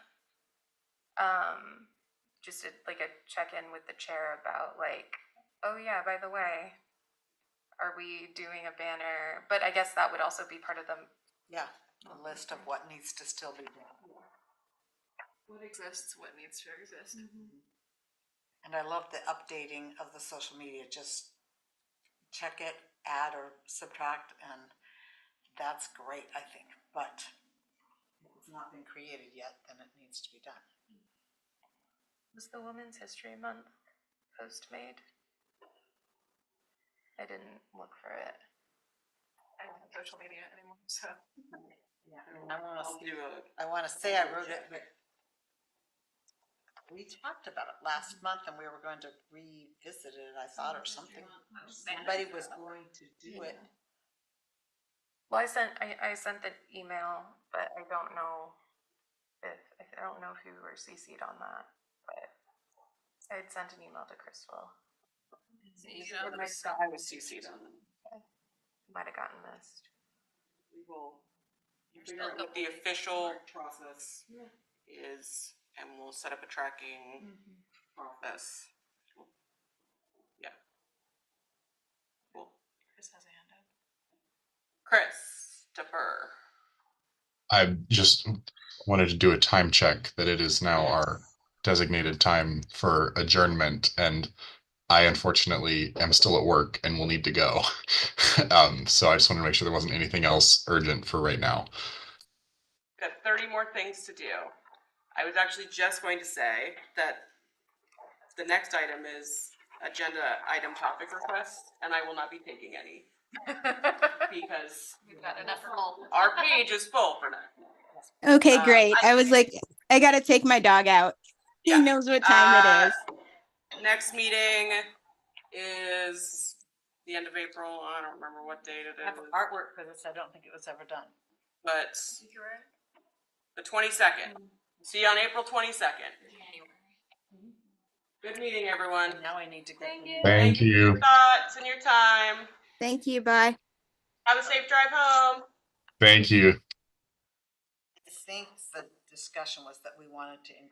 Speaker 5: just like a check-in with the chair about like, oh yeah, by the way, are we doing a banner? But I guess that would also be part of the
Speaker 7: Yeah, a list of what needs to still be done.
Speaker 8: What exists, what needs to exist.
Speaker 7: And I love the updating of the social media, just check it, add or subtract, and that's great, I think. But if it's not been created yet, then it needs to be done.
Speaker 5: Was the Women's History Month post made? I didn't look for it.
Speaker 8: I don't have social media anymore, so.
Speaker 7: Yeah, I
Speaker 2: I'll do
Speaker 7: I wanna say I wrote it, but we talked about it last month and we were going to revisit it, I thought, or something. Somebody was going to do it.
Speaker 5: Well, I sent the email, but I don't know if you were CC'd on that, but I had sent an email to Crystal.
Speaker 2: I was CC'd on them.
Speaker 5: Might have gotten missed.
Speaker 2: We will figure out what the official process is, and we'll set up a tracking process. Yeah. Cool.
Speaker 8: Chris has a hand up.
Speaker 2: Christopher.
Speaker 9: I just wanted to do a time check that it is now our designated time for adjournment, and I unfortunately am still at work and will need to go. So I just wanted to make sure there wasn't anything else urgent for right now.
Speaker 2: Got 30 more things to do. I was actually just going to say that the next item is agenda item topic requests, and I will not be taking any because
Speaker 3: We've got enough full.
Speaker 2: our page is full for now.
Speaker 6: Okay, great. I was like, I gotta take my dog out.
Speaker 2: Yeah.
Speaker 6: He knows what time it is.
Speaker 2: Next meeting is the end of April. I don't remember what date it
Speaker 7: I have
Speaker 2: is,
Speaker 7: artwork for this, I don't think it was ever done.
Speaker 2: but the 22nd. See you on April 22nd. Good meeting, everyone.
Speaker 7: And now I need to get.
Speaker 3: Thank you.
Speaker 9: Thank
Speaker 2: for your
Speaker 9: you.
Speaker 2: thoughts and your time.
Speaker 6: Thank you. Bye.
Speaker 2: Have a safe drive home.
Speaker 9: Thank you.
Speaker 7: I think the discussion was that we wanted to include